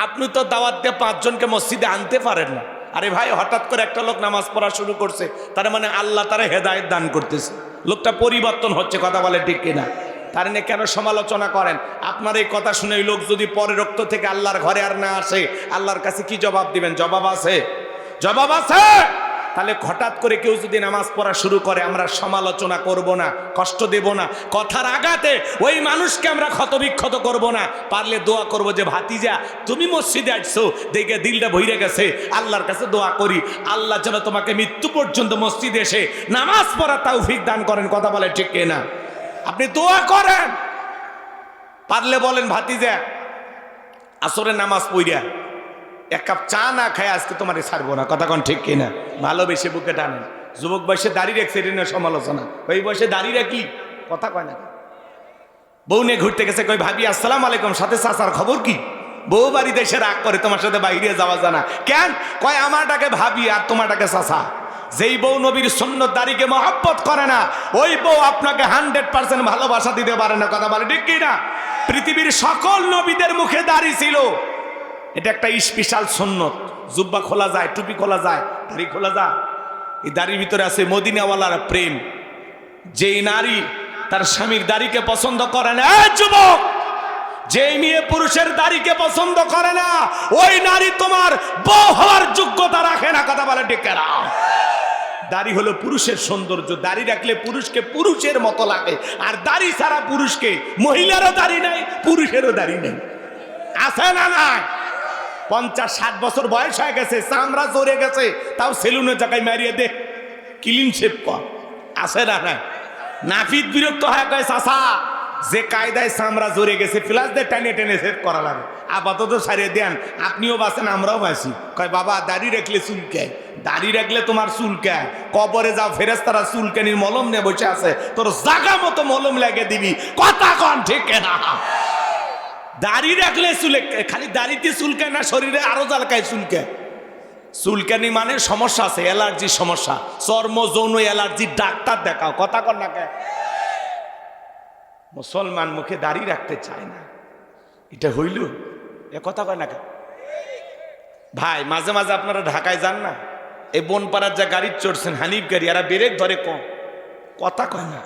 আপনি তো দাওয়াত দিয়ে 5 জনকে মসজিদে আনতে পারেন না। আরে ভাই, হঠাৎ করে একটা লোক নামাজ পড়া শুরু করছে, তার মানে আল্লাহ তারা হেদায়েত দান করতেছে, লোকটা পরিবর্তন হচ্ছে। কথা বলে ঠিক কিনা? তার নিয়ে কেন সমালোচনা করেন? আপনার এই কথা শুনে লোক যদি পরে রক্ত থেকে আল্লাহর ঘরে আর না আসে, আল্লাহর কাছে কি জবাব দিবেন? জবাব আছে, জবাব আছে। তাহলে হঠাৎ করে কেউ যদি নামাজ পড়া শুরু করে, আমরা সমালোচনা করব না, কষ্ট দেব না, কথার আঘাতে ওই মানুষকে আমরা ক্ষতবিক্ষত করব না। পারলে দোয়া করব যে ভাতিজা তুমি মসজিদে আসছো দেখে দিলটা ভইরে গেছে, আল্লাহর কাছে দোয়া করি আল্লাহ যেন তোমাকে মৃত্যু পর্যন্ত মসজিদে এসে নামাজ পড়ার তৌফিক দান করেন। কথা বলে ঠিক কিনা? আপনি দোয়া করেন। পারলে বলেন ভাতিজা আসরের নামাজ পড়িয়া 1 কাপ চা না খায় আজকে তোমারে ছাড়বো না। কথা কোন ঠিক কিনা? ভালোবেসে বুকে টানেন। যুবক বয়সে দাঁড়িয়ে রাখছে, এটা নিয়ে সমালোচনা। ওই বয়সে দাঁড়িয়ে রাখি, কথা কয় না। বউ নিয়ে ঘুরতে গেছে, কই ভাবি আসসালামু আলাইকুম, সাথে চাচার খবর কি? বউ বাড়িতে এসে রাগ করে, তোমার সাথে বাইরে যাওয়া জানা কেন? কয় আমারটাকে ভাবি আর তোমারটাকে চাচা। যেই বউ নবীর সুন্নত দাড়িকে মহব্বত করে না, ওই বউ আপনাকে 100% ভালোবাসা দিতে পারে না। কথা বলে ঠিক কিনা? পৃথিবীর সকল নবীদের মুখে দাড়ি ছিল, এটা একটা স্পেশাল সুন্নত। জুব্বা খোলা যায়, টুপি খোলা যায়, দাড়ি খোলা যায়। এই দাড়ির ভিতরে আছে মদিনাওয়ালার প্রেম। যেই নারী তার স্বামীর দাড়িকে পছন্দ করে না, যুবক, যেই মেয়ে পুরুষের দাড়িকে পছন্দ করে না, ওই নারী তোমার বউ হওয়ার যোগ্যতা রাখে না। কথা বলে ঠিক না? দাড়ি হলো পুরুষের সৌন্দর্য। দাড়ি রাখলে পুরুষকে পুরুষের মতো লাগে, আর দাড়ি ছাড়া পুরুষকে, মহিলারও দাড়ি নাই, পুরুষেরও দাড়ি নেই। আছে না? না। 50-60 বছর বয়স হয়ে গেছে, চামড়া জড়ে গেছে, তাও সেলুনের জায়গায় মারিয়ে দে, ক্লিন শেভ কর। আছে না? না। নাফিদ বিরক্ত হয়ে কয় চাচা, যে কায়দায় চামড়া জড়ে গেছে ফ্লাস দিয়ে টেনে টেনে সেভ করা লাগে। আপাতত ছাড়িয়ে দেন, আপনিও বাঁচেন আমরাও বাঁচি। কয় বাবা দাড়ি রাখলে চুলকায়, দাড়ি রাখলে তোমার চুলকায়, কবরে যাও ফেরেশতারা চুলকানির মলম নিয়ে বসে আছে, তোর জাগা মতো মলম লাগিয়ে দিবি। কথা কন ঠিক না? দাড়ি রাখলে চুলে, খালি দাড়িতে চুলকায় না, শরীরে আরো জালকায় চুলকায়। চুলকানি মানে সমস্যা আছে, অ্যালার্জির সমস্যা, চর্ম যৌন অ্যালার্জির ডাক্তার দেখাও। কথা কন না কে? মুসলমান মুখে দাড়ি রাখতে চায় না, এটা হইল? এ কথা কয় না কে? ভাই মাঝে মাঝে আপনারা ঢাকায় যান না, এই বনপাড়ার যা গাড়ি চড়ছেন হানিফ গাড়ি, এরা ব্রেক ধরে কম, কথা কয় না।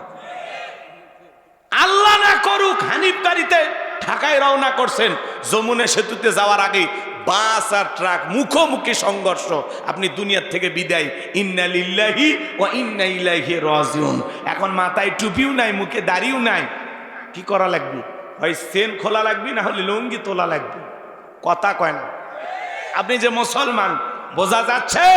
আল্লাহ না করুক হানিফ গাড়িতে ঢাকায় রওনা করছেন, যমুনা সেতুতে যাওয়ার আগে বাস আর ট্রাক মুখোমুখি সংঘর্ষ, আপনি দুনিয়ার থেকে বিদায়। ইন্না লিল্লাহি ওয়া ইন্না ইলাইহি রাজিউন। এখন মাথায় টুপিও নাই, মুখে দাড়িও নাই, কি করা লাগবে? হয় সেন খোলা লাগবে, না হলে লুঙ্গি তোলা লাগবে। কথা কয় না? আপনি যে মুসলমান বোঝা যাচ্ছে,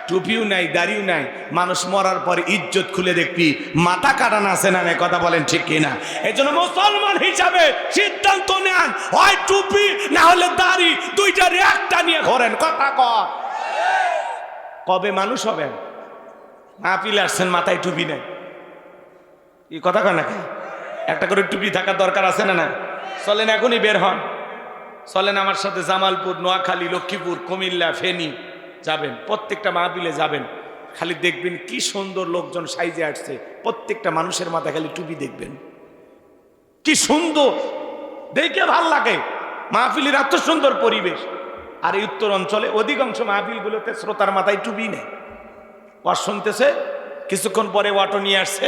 টুপিও নাই দাড়িও নাই, মানুষ মরার পর ইজ্জত খুলে দেখবি মাথা কাটানো আছে না নাই? কথা বলেন ঠিক কিনা? এই জন্য মুসলমান হিসাবে সিদ্ধান্ত নেন, হয় টুপি না হলে দাড়ি, দুইটার একটা নিয়ে ঘোরেন। কথা কয়। কবে মানুষ হবেন? মাহফিলে আসছেন মাথায় টুপি নাই, এই কথা কয় না? একটা করে টুপি থাকার দরকার আছে না না? চলেন এখনই বের হন, চলেন আমার সাথে জামালপুর, নোয়াখালী, লক্ষ্মীপুর, কুমিল্লা, ফেনী যাবেন, প্রত্যেকটা মাহফিলে যাবেন, খালি দেখবেন কি সুন্দর লোকজন সাইজে আসছে, প্রত্যেকটা মানুষের মাথায় খালি টুপি দেখবেন, কি সুন্দর দেখে ভাল লাগে। মাহফিলের এত সুন্দর পরিবেশ। আর এই উত্তর অঞ্চলে অধিকাংশ মাহফিলগুলোতে শ্রোতার মাথায় টুপি নেই, ওয়াজ শুনতেছে, কিছুক্ষণ পরে অটো নিয়ে আসছে,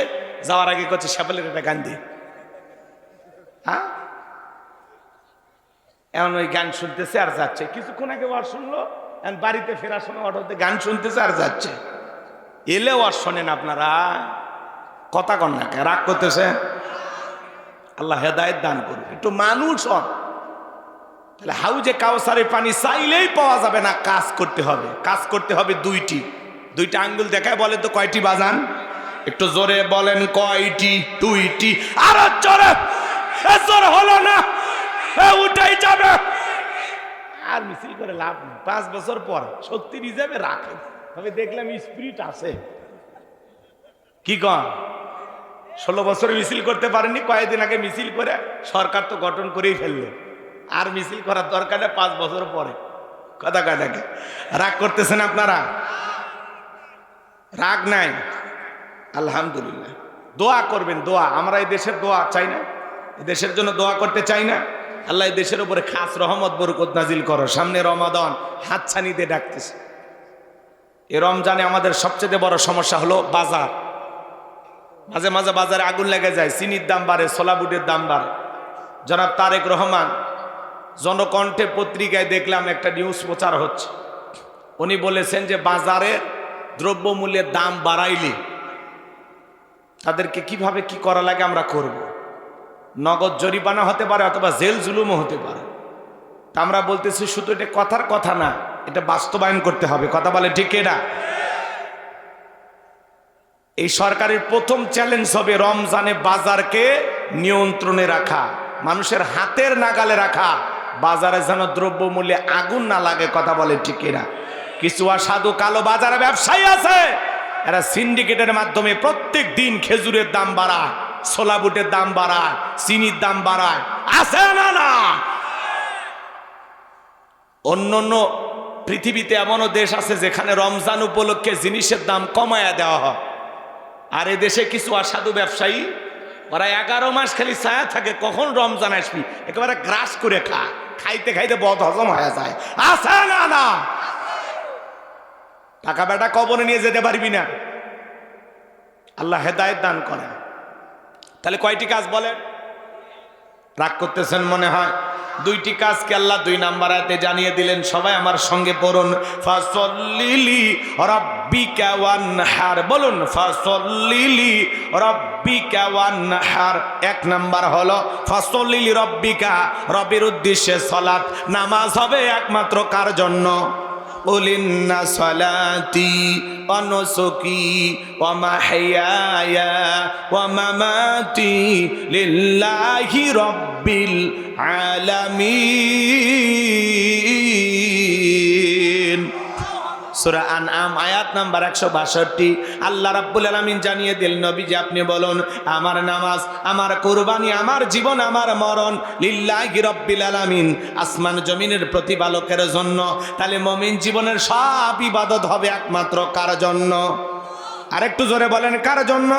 যাওয়ার আগে করছে সাপেলের একটা গান দিয়ে, হ্যাঁ এমন ওই গান শুনতেছে আর যাচ্ছে। কিছুক্ষণ আগে ওয়াজ শুনলো, বাড়িতে ফেরার সময় অটোতে গান শুনতেছে আর যাচ্ছে। এলে ওয়াজ শোনেন আপনারা, কথা কন না, রাগ করতেছে? আল্লাহ হেদায়েত দান করুন। একটু মানুষ হন, তাহলে হাউজে কাউসারের পানি চাইলেই পাওয়া যাবে না, কাজ করতে হবে। কাজ করতে হবে দুইটা আঙ্গুল দেখায় বলে তো কয়টি বাজান? একটু জোরে বলেন কয়টি? দুইটি। আরো জোরে, জোর হলো না, উঠাই যাবে। আর মিছিল করে লাভ নেই, 5 বছর পর শক্তি রিজার্ভে রাখেন, তবে দেখলাম স্পিরিট আছে। কি কন? 16 বছর মিছিল করতে পারেননি, কয়েকদিন আগে মিছিল করে সরকার তো গঠন করেই ফেললো, আর মিছিল করার দরকার নেই 5 বছর পরে। কথা কয় নাকি? রাগ করতেছেন আপনারা? রাগ নাই, আলহামদুলিল্লাহ। দোয়া করবেন, দোয়া। আমরা এই দেশের দোয়া চাই না? এই দেশের জন্য দোয়া করতে চাই না? আল্লাহ এই দেশের উপরে খাস রহমত বরকত নাজিল করো। সামনে রমাদান, হাতছানিতে ডাকতেছে। এই রমজানে আমাদের সবচেয়ে বড় সমস্যা হলো বাজার। মাঝে মাঝে বাজারে আগুন লেগে যায়, চিনির দাম বাড়ে, ছোলা বুটের দাম বাড়ে। জনাব তারেক রহমান জনকণ্ঠে পত্রিকায় দেখলাম একটা নিউজ প্রচার হচ্ছে, উনি বলেছেন যে বাজারে দ্রব্যমূল্যের দাম বাড়াইলে তাদেরকে কিভাবে কি করা লাগে আমরা করব। নগদ জরিমানা হতে পারে, অথবা জেল জুলুমও হতে পারে। তা আমরা বলতেছি শুধু এটা কথার কথা না, এটা বাস্তবায়ন করতে হবে। কথা বলে ঠিক না? এই সরকারের প্রথম চ্যালেঞ্জ হবে রমজানে বাজারকে নিয়ন্ত্রণে রাখা, মানুষের হাতের নাগালে রাখা, বাজারে যেন দ্রব্যমূল্যে আগুন না লাগে। কথা বলে ঠিক না? কিছু অসাধু কালো বাজারে ব্যবসায়ী আছে, এরা সিন্ডিকেটের মাধ্যমে প্রত্যেক দিন খেজুরের দাম বাড়ায়, ছোলা বুটের দাম বাড়ায়, চিনির দাম বাড়ায়। আছে না? না। অন্য পৃথিবীতে এমনও দেশ আছে যেখানে রমজান উপলক্ষে জিনিসের দাম কমায়া দেওয়া হয়। আর এ দেশে কিছু অসাধু ব্যবসায়ী, ওরা 11 মাস খালি ছায়া থাকে কখন রমজান আসবি, একেবারে গ্রাস করে খাইতে খাইতে বদ হজম হয়ে যায়। আছে না? না। টাকা বেটা কবরে নিয়ে যেতে পারবি না। আল্লাহ হেদায়েত দান করেন। তাহলে কয়টি কাজ বলেন? রাগ করতেছেন মনে হয়। 2টি কাজকে আল্লাহ 2 নাম্বার আয়াতে জানিয়ে দিলেন। সবাই আমার সঙ্গে পড়ুন, ফাসল্লিলি রাব্বিকা ওয়ানহার। বলুন, ফাসল্লিলি রাব্বিকা ওয়ানহার। 1 নাম্বার হলো ফাসল্লিলি রাব্বিকা, রবের উদ্দেশ্যে সালাত, নামাজ হবে একমাত্র কার জন্য? কুল ইন্না সালাতি ওয়া নুসুকি ওয়া মাহইয়ায়া ওয়া মামাতি লিল্লাহি রাব্বিল আলামিন। সূরা আনআম আয়াত নাম্বার 162। আল্লাহ রাব্বুল আলামিন জানিয়ে দিলেন, নবীজি আপনি বলুন, আমার নামাজ, আমার কুরবানি, আমার জীবন, আমার মরণ লিল্লাহি রাব্বিল আলামিন, আসমান জমিনের প্রতিপালকের জন্য। তাহলে মুমিন জীবনের সব ইবাদত হবে একমাত্র কার জন্য? আরেকটু জোরে বলেন, কার জন্য?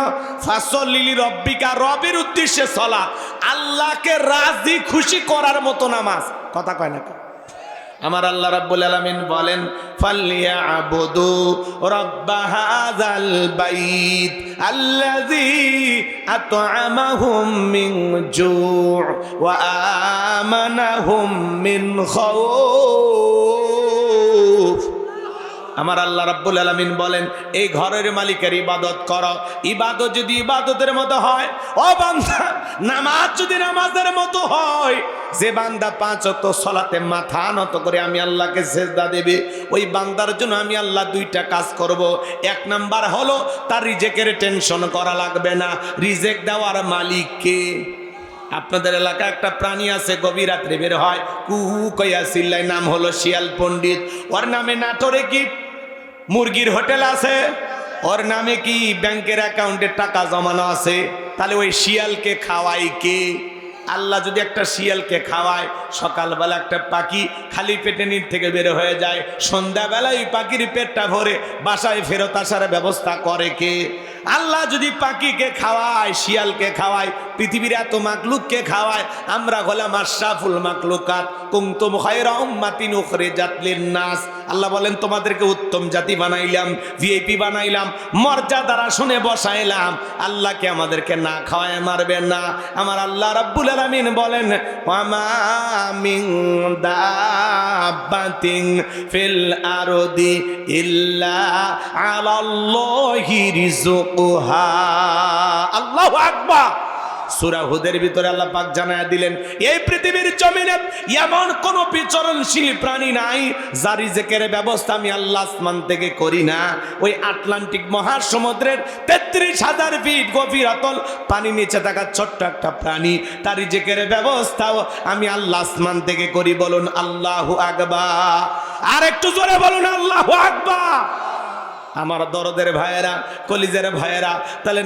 ফাসল্লি লিরাব্বিকা, রবের উদ্দেশ্যে সালাত, আল্লাহকে রাজি খুশি করার মতো নামাজ। কথা কয় না? আমার আল্লাহ রাব্বুল আলামিন বলেন, ফালইয়াবুদু রাব্ব হাযাল বাইত আল্লাযী আত'আমাহুম মিন জু' ওয়া আমানাহুম মিন খাউফ। আমার আল্লাহ রাব্বুল আলামিন বলেন, এই ঘরের মালিকের ইবাদত করো। ইবাদত যদি ইবাদতের মতো হয়, ও বান্দা, নামাজ যদি নামাজের মতো হয়, যে বান্দা 5 ওয়াক্ত সালাতে মাথা নত করে আমি আল্লাহকে সিজদা দেবে, ওই বান্দার জন্য আমি আল্লাহ 2টা কাজ করব। 1 নাম্বার হলো তার রিজেকের টেনশন করা লাগবে না। রিজেক দেওয়ার মালিক কে? আপনাদের এলাকায় একটা প্রাণী আছে, গভীর রাত্রে বের হয়, কুহু কইয়া চিল্লায়, নাম হলো শিয়াল পণ্ডিত। ওর নামে নাটোরে কি মুরগির হোটেল আছে? ওর নামে কি ব্যাংকের অ্যাকাউন্টে টাকা জমানো আছে? তাহলে ওই শিয়ালকে খাওয়াই কে? আল্লাহ যদি একটা শিয়ালকে খাওয়ায়, সকালবেলা একটা পাখি খালি পেটে নিচ থেকে বের হয়ে যায়, সন্ধ্যাবেলা ওই পাখির পেটটা ভরে বাসায় ফেরত আসার ব্যবস্থা করে কে? আল্লাহ যদি পাখিকে খাওয়ায়, শিয়ালকে খাওয়ায়, পৃথিবীর এত মাকলুককে খাওয়ায়, আমরা হলাম আশরাফুল মাকলুকাত, কুনতুম খায়রা উম্মাতিন উখরিজাত লিন-নাস। আল্লাহ বলেন, তোমাদেরকে উত্তম জাতি বানাইলাম, ভিআইপি বানাইলাম, মর্যাদার আসনে বসাইলাম। আল্লাহকে আমাদেরকে না খাওয়ায় মারবেন না। আমার আল্লাহ রাব্বুল আলামিন বলেন, ওয়া মা মিন দাব্বাতিন ফিল আরদি ইল্লা আলাল্লাহি রিজকুহা। আল্লাহু আকবার। সূরা হুদের ভিতরে আল্লাহ পাক জানায়া দিলেন, এই পৃথিবীর জমিনে এমন কোন বিচরণশীল প্রাণী নাই যার রিজেকের ব্যবস্থা আমি আল্লাহ আসমান থেকে করি না। ওই আটলান্টিক মহাসমুদ্রের 33,000 ফিট গভীরতল পানি নিচে থাকা ছোট্ট একটা প্রাণী, তার রিজেকের ব্যবস্থাও আমি আল্লাহ আসমান থেকে করি। বলুন আল্লাহু আকবার। আর একটু জোরে বলুন আল্লাহু আকবার। আমার দরদের ভাইয়েরা, কলিজের ভাইয়েরা, তাহলে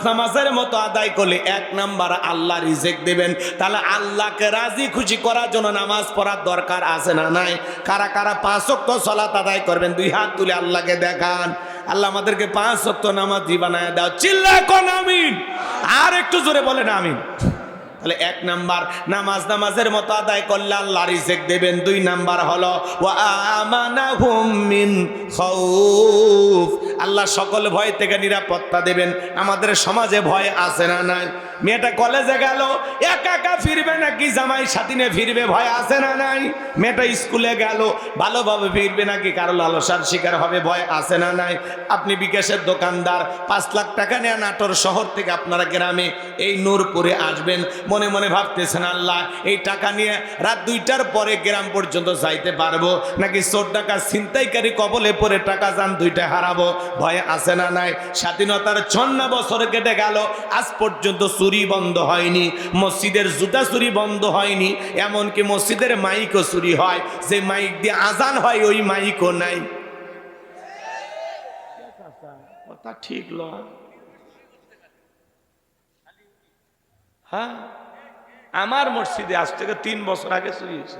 নামাজের মতো আদায় করলে 1 নাম্বার আল্লাহ রিজেক দেবেন। তাহলে আল্লাহকে রাজি খুশি করার জন্য নামাজ পড়ার দরকার আছে না নাই? কারা কারা 5 ওয়াক্ত সালাত আদায় করবেন? 2 হাত তুলে আল্লাহকে দেখান। আল্লাহ আমাদেরকে 5 ওয়াক্ত নামাজি বানায় দাও। চিল্লা কোন আমিন। আর একটু জোরে বলেন আমিন। তাহলে 1 নাম্বার নামাজের মতো আদায় করলে আল্লাহ রিজেক দেবেন। 2 নাম্বার হলো ওয়া আমানাহুম মিন খাউফ, আল্লাহ সকল ভয় থেকে নিরাপত্তা দেবেন। আমাদের সমাজে ভয় আছে না নাই? মেয়েটা কলেজে গেল, একা একা ফিরবে নাকি জামাই সাথী নিয়ে ফিরবে? ভয় আছে না নাই? মেয়েটা স্কুলে গেল, ভালোভাবে ফিরবে নাকি কারো লালসার শিকার হবে? ভয় আছে না নাই? আপনি বিকাশের দোকানদার, 5 লাখ টাকা নিয়ে নাটোর শহর থেকে আপনারা গ্রামে এই নূরপুরে আসবেন, মনে মনে ভাবতেছেন, আল্লাহ এই টাকা নিয়ে রাত 2টার পরে গ্রাম পর্যন্ত যাইতে পারবো নাকি চোর ডাকাত ছিনতাইকারী কবলে পড়ে টাকা যান 2টা হারাবো? ভয় আছে না নাই? স্বাধীনতার 54 বছর কেটে গেল, আজ পর্যন্ত চুরি বন্ধ হয়নি, মসজিদের জুতা চুরি বন্ধ হয়নি, এমনকি মসজিদের মাইকও চুরি হয়। যে মাইক দিয়ে আজান হয় ওই মাইকও নাই। কথা ঠিক লয়? হ্যাঁ, আমার মসজিদে আজ থেকে 3 বছর আগে চুরি হয়েছে।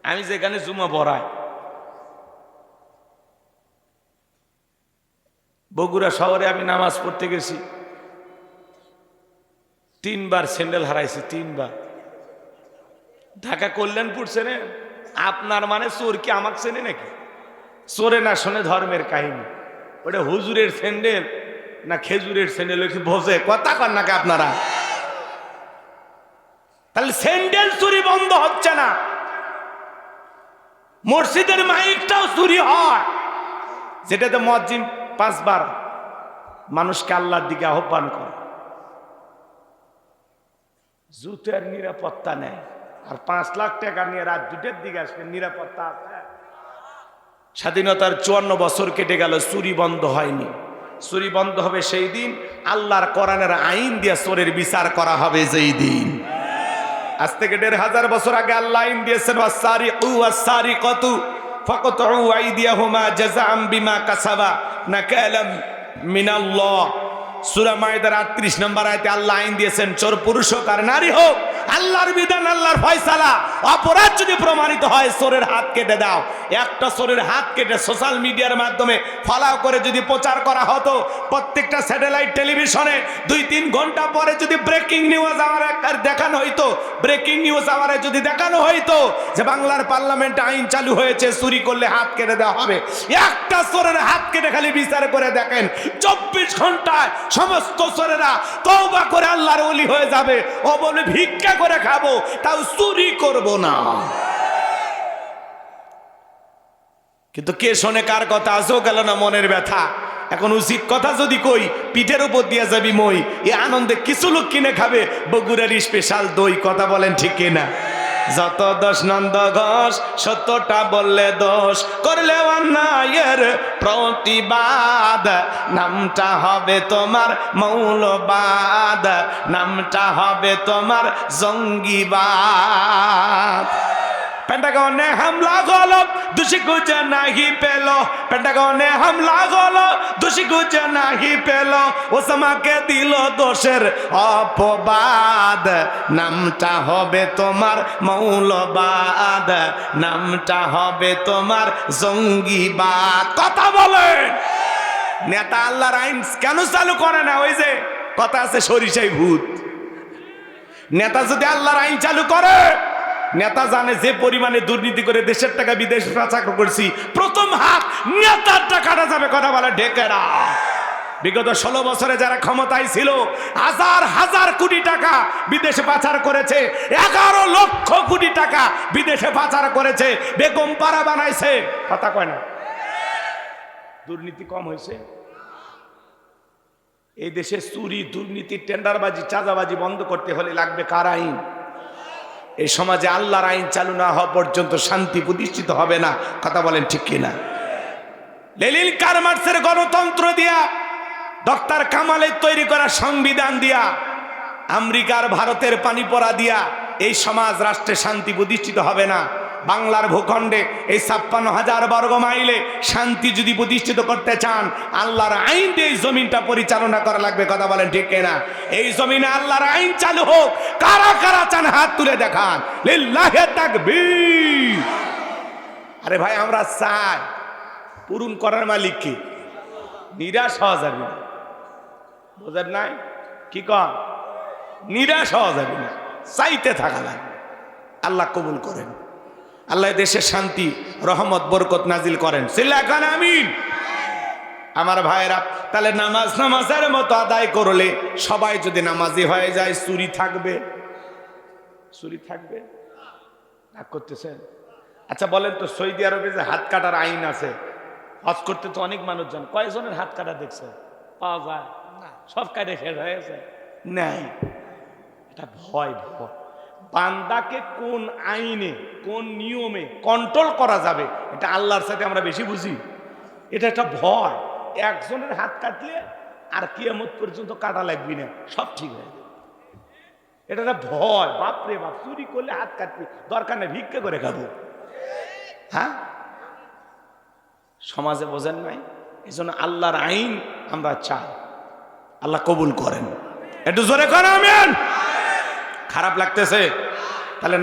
আমি যেখানে জুমা পড়াই, বগুড়া শহরে আমি নামাজ পড়তে গেছি, 3 বার স্যান্ডেল হারাইছি, 3 বার। ঢাকা কল্যাণপুর চেনে? আপনার মানে চোর কি আমাকে চেনে নাকি? চোরে না শোনে ধর্মের কাহিনী। ওটা হুজুরের স্যান্ডেল না খেজুরের স্যান্ডেল বোঝে? কথা কন নাকি আপনারা? তাহলে স্যান্ডেল চুরি বন্ধ হচ্ছে না, মসজিদের মাইকটাও চুরি হয়, যেটাতে মুয়াজ্জিন 5 বার মানুষকে আল্লাহর দিকে আহ্বান করে। জুতের নিরাপত্তা নেই, আর 5 লাখ টাকা নিয়ে রাত 2টার দিকে আসবে, নিরাপত্তা আছে? স্বাধীনতার 54 বছর কেটে গেল, চুরি বন্ধ হয়নি। চুরি বন্ধ হবে সেই দিন, আল্লাহর কোরআনের আইন দিয়ে চোরের বিচার করা হবে যেই দিন। আজ থেকে 1500 বছর আগে আল্লাহ আইন দিয়েছেন, ওয়াসারিকু ওয়াসারিকাতু ফাকতউ আইদিয়াহুমা জাযাআম বিমা কাসাবা নাকালাম মিনাল্লাহ। সূরা মাইদার 38 নম্বর আয়াতে আল্লাহ আইন দিয়েছেন, চোর পুরুষ হোক আর নারী হোক, আল্লাহর বিধান, আল্লাহর ফয়সালা। অপরাধ যদি প্রমাণিত হয়, চোরের হাত কেটে দাও। একটা চোরের হাত কেটে সোশ্যাল মিডিয়ার মাধ্যমে ফলাও করে যদি প্রচার করা হতো, প্রত্যেকটা স্যাটেলাইট টেলিভিশনে 2-3 ঘন্টা পরে যদি ব্রেকিং নিউজ আমার দেখানো হইতো, ব্রেকিং নিউজ আমার যদি দেখানো হইতো যে বাংলার পার্লামেন্টে আইন চালু হয়েছে, চুরি করলে হাত কেটে দেওয়া হবে, একটা চোরের হাত কেটে খালি বিচার করে দেখেন, 24 ঘন্টায় সমস্ত চোরেরা তওবা করে আল্লাহর ওলি হয়ে যাবে। ও বলে ভিক্ষা করে খাবো, তাও চুরি করব না। কিন্তু কে শোনে কার কথা? আজও গেল না মনের ব্যথা। এখন উচিত কথা যদি কই, পিঠের উপর দিয়ে যাবি মই। এই আনন্দে কিছু লোক কিনে খাবে বগুড়ার স্পেশাল দই। কথা বলেন ঠিক কিনা? যত দোষ নন্দ ঘোষ, সত্যটা বললে দোষ, করলে অন্যায়ের প্রতিবাদ, নামটা হবে তোমার মৌলবাদ, নামটা হবে তোমার জঙ্গিবাদ। পেন্টাগনে হামলা হলো, দোষী খুঁজে নাহি পেল, পেন্টাগনে হামলা হলো, দোষী খুঁজে নাহি পেল, ওসামাকে দিল দোষের অপবাদ, নামটা হবে তোমার মৌলবাদ, নামটা হবে তোমার জঙ্গিবাদ। কথা বলেন। নেতা আল্লাহর আইন কেন চালু করে না? ওই যে কথা আছে, সরিষাই ভূত। নেতা যদি আল্লাহর আইন চালু করে, নেতা জানে যে পরিমাণে দুর্নীতি করে দেশের টাকা বিদেশে পাচার করছি, প্রথম হাত নেতার টাকাটা যাবে। কথা বলে ঢেকেরা। বিগত 16 বছরে যারা ক্ষমতায় ছিল, হাজার হাজার কোটি টাকা বিদেশে পাচার করেছে, 11 লক্ষ কোটি টাকা বিদেশে পাচার করেছে, বেগম পাড়া বানাইছে। কথা কয় না? দুর্নীতি কম হয়েছে? এই দেশে চুরি, দুর্নীতি, টেন্ডারবাজি, চাঁদাবাজি বন্ধ করতে হলে লাগবে কার আইন? এই সমাজে আল্লাহর আইন চালু না হওয়া পর্যন্ত শান্তি প্রতিষ্ঠিত হবে না। কথা বলেন ঠিক কিনা? লেনিন কার্ল মার্ক্সের গণতন্ত্র দিয়া, ডক্টর কামালের তৈরি করা সংবিধান দিয়া, আমেরিকার ভারতের পানি পড়া দিয়া এই সমাজ রাষ্ট্রে শান্তি প্রতিষ্ঠিত হবে না। বাংলার ভূখণ্ডে এই 56,000 বর্গ মাইলে শান্তি যদি প্রতিষ্ঠিত করতে চান, আল্লাহর আইন দিয়ে এই জমিনটা পরিচালনা করা লাগবে। কথা বলেন ঠিক কিনা? এই জমিনে আল্লাহর আইন চালু হোক। কারা কারা চান হাত তুলে দেখান। লিল্লাহি তাকবীর। আরে ভাই, আমরা চাই, পূরণ করার মালিক কি? নিরাশ হওয়া যাবে না। বোঝেন নাই? কি কন? নিরাশ হওয়া যাবে না, চাইতে থাকা লাগবে। আল্লাহ কবুল করেন। আল্লাহ দেশে শান্তি, রহমত, বরকত নাজিল করেন। সিল্লাখান আমিন। আমার ভাইরা, তাহলে নামাজের মতো আদায় করলে, সবাই যদি নামাজি হয়ে যায়, চুরি থাকবে? চুরি থাকবে? রাগ করতেছেন? আচ্ছা বলেন তো, সৌদি আরবে যে হাত কাটার আইন আছে, হজ করতে তো অনেক মানুষ যান, কয়জনের হাত কাটা দেখছে? পাওয়া যায় না, সব কাটে শেষ হয়েছে। নাই, এটা ভয়। ভয় বান্দাকে কোন আইনে, কোন নিয়মে কন্ট্রোল করা যাবে, এটা আল্লাহর সাথে আমরা বেশি বুঝি। এটা একটা ভয়। একজনের হাত কাটলে আর কিয়ামত পর্যন্ত কাটা লাগবি না, সব ঠিক হয়ে যাবে। এটা একটা ভয়। বাপরে বাপ, চুরি করলে হাত কাটবি, দরকার নেই, ভিক্ষা করে খাবো। হ্যাঁ, সমাজে বোঝেন নাই? এই জন্য আল্লাহর আইন আমরা চাই। আল্লাহ কবুল করেন। একটু জোরে করেন আমিন। খারাপ লাগতেছে? তাহলে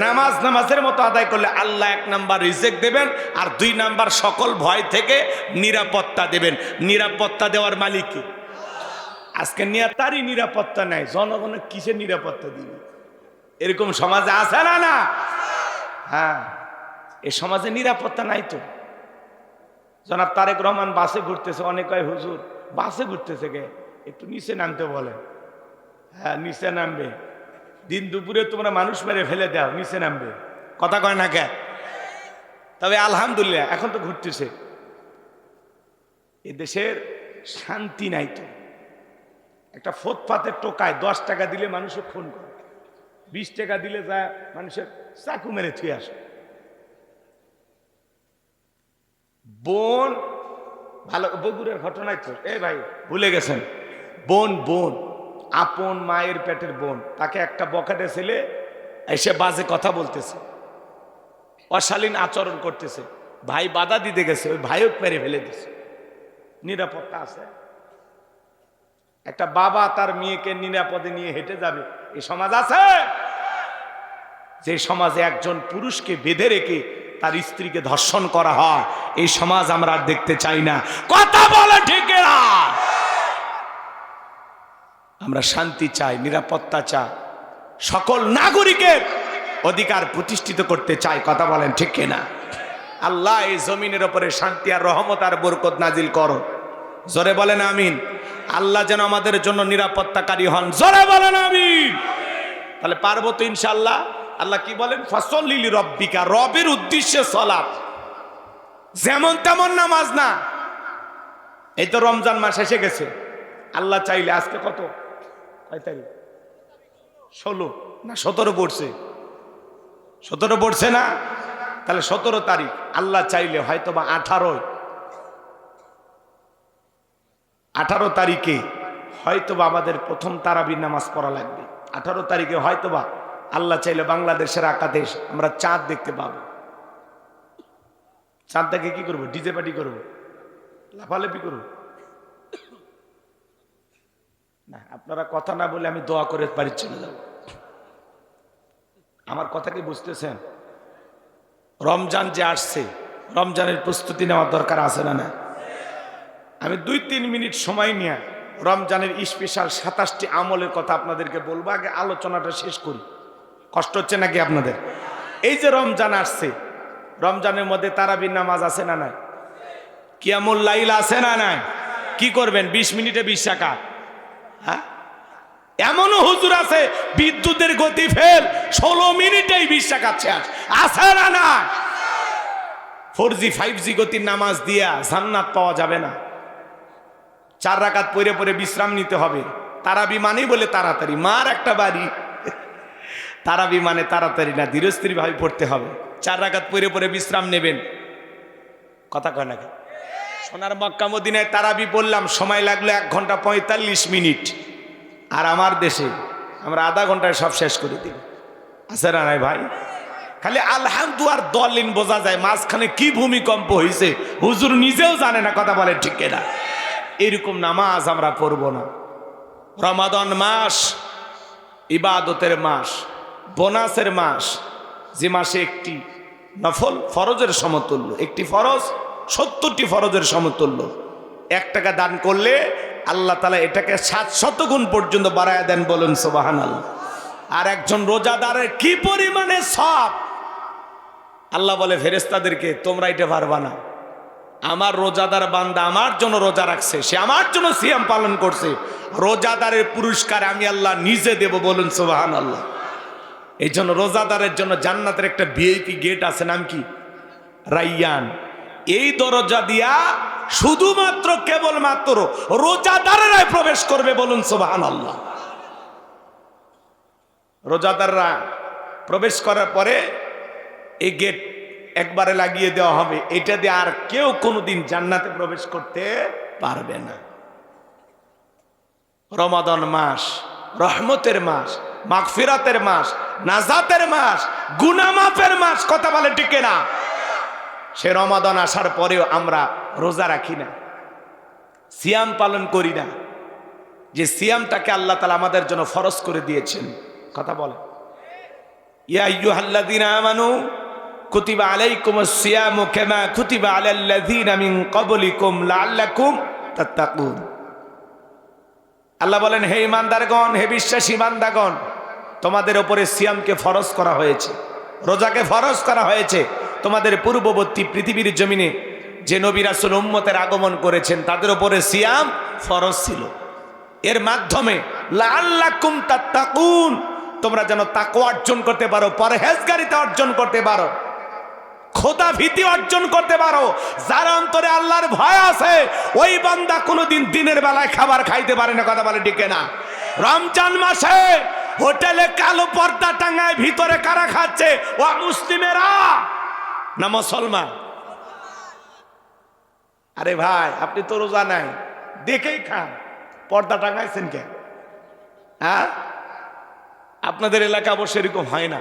নামাজের মতো আদায় করলে আল্লাহ 1 নাম্বার রিজেক দেবেন, আর 2 নাম্বার সকল ভয় থেকে নিরাপত্তা দেবেন। নিরাপত্তা দেওয়ার মালিক কে? আজকে নেতারই নিরাপত্তা নাই, জনগণের কিসের নিরাপত্তা দিবে? এরকম সমাজে আছে না? না, হ্যাঁ, এই সমাজে নিরাপত্তা নাই তো। জনাব তারেক রহমান বাসে ঘুরতেছে, অনেক হয় হুজুর বাসে ঘুরতেছে কে, একটু নিচে নামতে বলে। হ্যাঁ, নিচে নামবে। দিন দুপুরে তোমরা মানুষ মেরে ফেলে দাও, নিচে নামবে। কথা কয় না কে? তবে আলহামদুলিল্লাহ এখন তো ঘুরতেছে। এ দেশের শান্তি নাই তো। একটা ফুটপাতের টোকায় 10 টাকা দিলে মানুষের ফোন করে, 20 টাকা দিলে যায় মানুষের চাকু মেরে থুয়ে আসে। বোন, ভালো বগুড়ের ঘটনায় তো, এই ভাই ভুলে গেছেন, বোন বোন আপন মায়ের পেটের বোন, তাকে একটা বখাটে ছেলে এসে বাজে কথা বলতেছে, অশালীন আচরণ করতেছে, ভাই বাধা দিতে গেছে, ওই ভাইও মেরে ফেলে দিছে। নিরাপত্তা আছে? একটা বাবা তার মেয়েকে নিরাপদে নিয়ে হেঁটে যাবে, এই সমাজ আছে? যে সমাজে একজন পুরুষকে বেঁধে রেখে তার স্ত্রীকে ধর্ষণ করা হয়, এই সমাজ আমরা আর দেখতে চাই না। কথা বলে ঠিক না? আমরা শান্তি চাই, নিরাপত্তা চাই, সকল নাগরিকের অধিকার প্রতিষ্ঠিত করতে চাই। কথা বলেন ঠিক না? আল্লাহ এই জমিনের উপরে শান্তি আর রহমত আর বরকত নাজিল করো। জোরে বলেন আমিন। আল্লাহ যেন আমাদের জন্য নিরাপত্তাকারী হন। জোরে বলেন আমিন। তাহলে পারবো তো ইনশাআল্লাহ। আল্লাহ কি বলেন? ফাসল্লি লিরাব্বিকা, রবের উদ্দেশ্যে সালাত, যেমন তেমন নামাজ না। এই তো রমজান মাস এসে গেছে, আল্লাহ চাইলে আজকে কত, কয় তারিখ? 16 না 17 পড়ছে? 17 পড়ছে না? তাহলে 17 তারিখ আল্লাহ চাইলে হয়তোবা 18 তারিখে হয়তোবা আমাদের প্রথম তারাবির নামাজ পড়া লাগবে। 18 তারিখে হয়তোবা আল্লাহ চাইলে বাংলাদেশের আকাশে আমরা চাঁদ দেখতে পাবো। চাঁদ দেখে কি করবো? ডিজে পার্টি করবো, লাফালাফি করবো না? আপনারা কথা না বলে আমি দোয়া করে বাড়ি চলে যাব। আমার কথা কি বুঝতেছেন? রমজান যে আসছে, রমজানের প্রস্তুতি নেওয়ার দরকার আছে না? না, আমি 2-3 মিনিট সময় নিয়ে রমজানের স্পেশাল 27টি আমলের কথা আপনাদেরকে বলবো। আগে আলোচনাটা শেষ করি। কষ্ট হচ্ছে নাকি আপনাদের? এই যে রমজান আসছে, রমজানের মধ্যে তারাবির নামাজ আছে না নাই? কিয়ামুল লাইল আছে না নাই? কি করবেন? 20 মিনিটে 20 টাকা। হ্যাঁ, এমনও হুজুর আছে বিদ্যুতের গতি ফেল, 16 মিনিটেই 20 টাকা আছে না না? 4G 5G গতির নামাজ দিয়া জান্নাত পাওয়া যাবে না। 4 রাকাত পড়ে পড়ে বিশ্রাম নিতে হবে। তারাবি মানে বলে তাড়াতাড়ি, মার একটা বাড়ি। তারাবি মানে তাড়াতাড়ি না, ধীরস্থির ভাবে পড়তে হবে। 4 রাকাত পড়ে পড়ে বিশ্রাম নেবেন। কথা কয় নাকি? সোনার মক্কা মদিনায় তারাবি পড়লাম, সময় লাগলো 1 ঘন্টা 45 মিনিট। আর আমার দেশে আমরা আধা ঘন্টায় সব শেষ করে দিই। আছে না নাই ভাই? খালি আলহামদুলিল্লাহ দলিন বোঝা যায়, মাঝখানে কি ভূমিকম্প হয়েছে হুজুর নিজেও জানে না। কথা বলে ঠিক না? এরকম নামাজ আমরা পড়ব না। রমাদান মাস ইবাদতের মাস, বোনাসের মাস, যে মাসে একটি নফল ফরজের সমতুল্য, একটি ফরজ 70টি ফরজের সমতুল্য। 1 টাকা দান করলে আল্লাহ তাআলা এটাকে 700 গুণ পর্যন্ত বাড়ায় দেন। বলুন সুবহানাল্লাহ। আর একজন রোজাদারের কি পরিমাণে সওয়াব! আল্লাহ বলে ফেরেশতাদেরকে, তোমরা এটা পারবা না। আমার রোজাদার বান্দা আমার জন্য রোজা রাখছে, সে আমার জন্য সিয়াম পালন করছে, রোজাদারের পুরস্কার আমি আল্লাহ নিজে দেব। বলুন সুবহানাল্লাহ। এই জন্য রোজাদারের জন্য জান্নাতের একটা ভিআইপি গেট আছে, নাম কি? রাইয়ান। এই দরজা দিয়া শুধুমাত্র কেবলমাত্র রোজাদারেরাই প্রবেশ করবে। বলুন সুবহানাল্লাহ। রোজাদাররা প্রবেশ করার পরে এই গেট একবারে লাগিয়ে দেওয়া হবে, এটা দিয়ে আর কেউ কোনোদিন জান্নাতে প্রবেশ করতে পারবে না। রমাদান মাস রহমতের মাস, মাগফিরাতের মাস, নাজাতের মাস, গুনাহ মাফের মাস। কথা বলে ঠিক না? সে রমাদান আসার পরেও আমরা রোজা রাখি না, সিয়াম পালন করি না, যে সিয়ামটাকে আল্লাহ তাআলা আমাদের জন্য ফরজ করে দিয়েছেন। কথা বলে, ইয়া আইয়ুহাল্লাযীনা আমানু কুতিবা আলাইকুমুস সিয়ামু কামা কুতিবা আলাল্লাযীনা মিন ক্বাবলিকুম লাআল্লাকুম তাত্তাকুন। আল্লাহ বলেন, হে ঈমানদারগণ, হে বিশ্বাসী বান্দাগণ, তোমাদের উপরে সিয়ামকে ফরজ করা হয়েছে, রোজাকে ফরজ করা হয়েছে। তোমাদের পূর্ববর্তী পৃথিবীর জমিনে যে নবী রাসূল উম্মতের আগমন করেছেন তাদের উপরে সিয়াম ফরজ ছিল। এর মাধ্যমে লাআল্লাকুম তাত্তাকুন, তোমরা যেন তাকওয়া অর্জন করতে পারো, পরহেজগারিতা অর্জন করতে পারো, খোদা ভীতি অর্জন করতে পারো। যার অন্তরে আল্লাহর ভয় আছে ওই বান্দা কোনোদিন দিনের বেলায় খাবার খাইতে পারে না। কথা বলে ঠিক না? রমজান মাসে হোটেলে কালো পর্দা টাঙায় ভিতরে কারা খাচ্ছে? ও মুসলিমেরা না মুসলমান? আরে ভাই আপনি তো রোজা নাই, দেখেই খান, পর্দা টাঙাইছেন কেন? হ্যাঁ, আপনাদের এলাকা অবশ্য এরকম হয় না।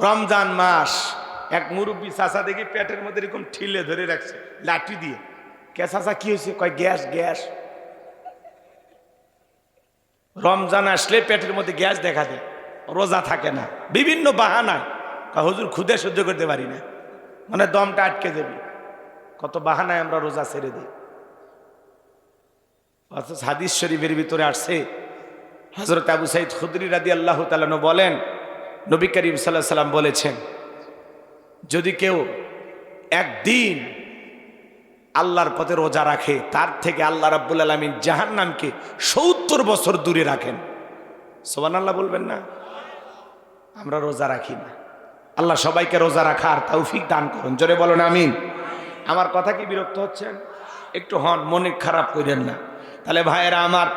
রমজান মাস এক মুরব্বী চাচা দেখি পেটের মধ্যে এরকম ঠিলে ধরে রাখছে লাঠি দিয়ে। কে চাচা কি হয়েছে? কয় গ্যাস গ্যাস। রমজান আসলে পেটের মধ্যে গ্যাস দেখা দেয়, রোজা থাকে না, বিভিন্ন বাহানায়। হুজুর ক্ষুধে সহ্য করতে পারি না, মানে দমটা আটকে দেবে, কত বাহানায় আমরা রোজা ছেড়ে দিই। অথচ হাদিস শরীফের ভিতরে আসছে, হযরত আবু সাঈদ খুদরি রাদিয়াল্লাহু তাআলা আনহু বলেন, নবী করিম সাল্লাল্লাহু আলাইহি সাল্লাম বলেছেন, যদি কেউ একদিন আল্লাহর পথে রোজা রাখে, তার থেকে আল্লাহ রাব্বুল আলামিন জাহান্নামকে 70 বছর দূরে রাখেন। সুবহানাল্লাহ বলবেন না? আমরা রোজা রাখি না। আল্লাহ সবাইকে রোজা রাখার তৌফিক দান করুন, জোরে বলুন আমিন। আমার কথা কি বিরক্ত হচ্ছেন? একটু হন, মনে খারাপ করেন না। তাহলে ভাইয়েরা আমার,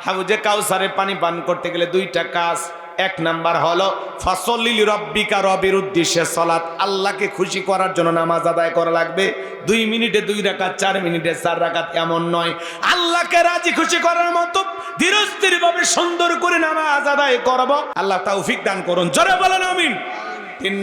হাউজে কাউসারে পানি পান করতে গেলে দুইটা কাজ। এক নাম্বার হলো ফাসল্লি লিরাব্বিকা, রবের উদ্দেশ্যে সালাত, আল্লাহকে খুশি করার জন্য নামাজ আদায় করা লাগবে। 2 মিনিটে 2 রাকাত, 4 মিনিটে 4 রাকাত, এমন নয়। আল্লাহকে রাজি খুশি করার মতো ধীরস্থির ভাবে সুন্দর করে নামাজ আদায় করব। আল্লাহ তৌফিক দান করুন, জোরে বলেন আমিন।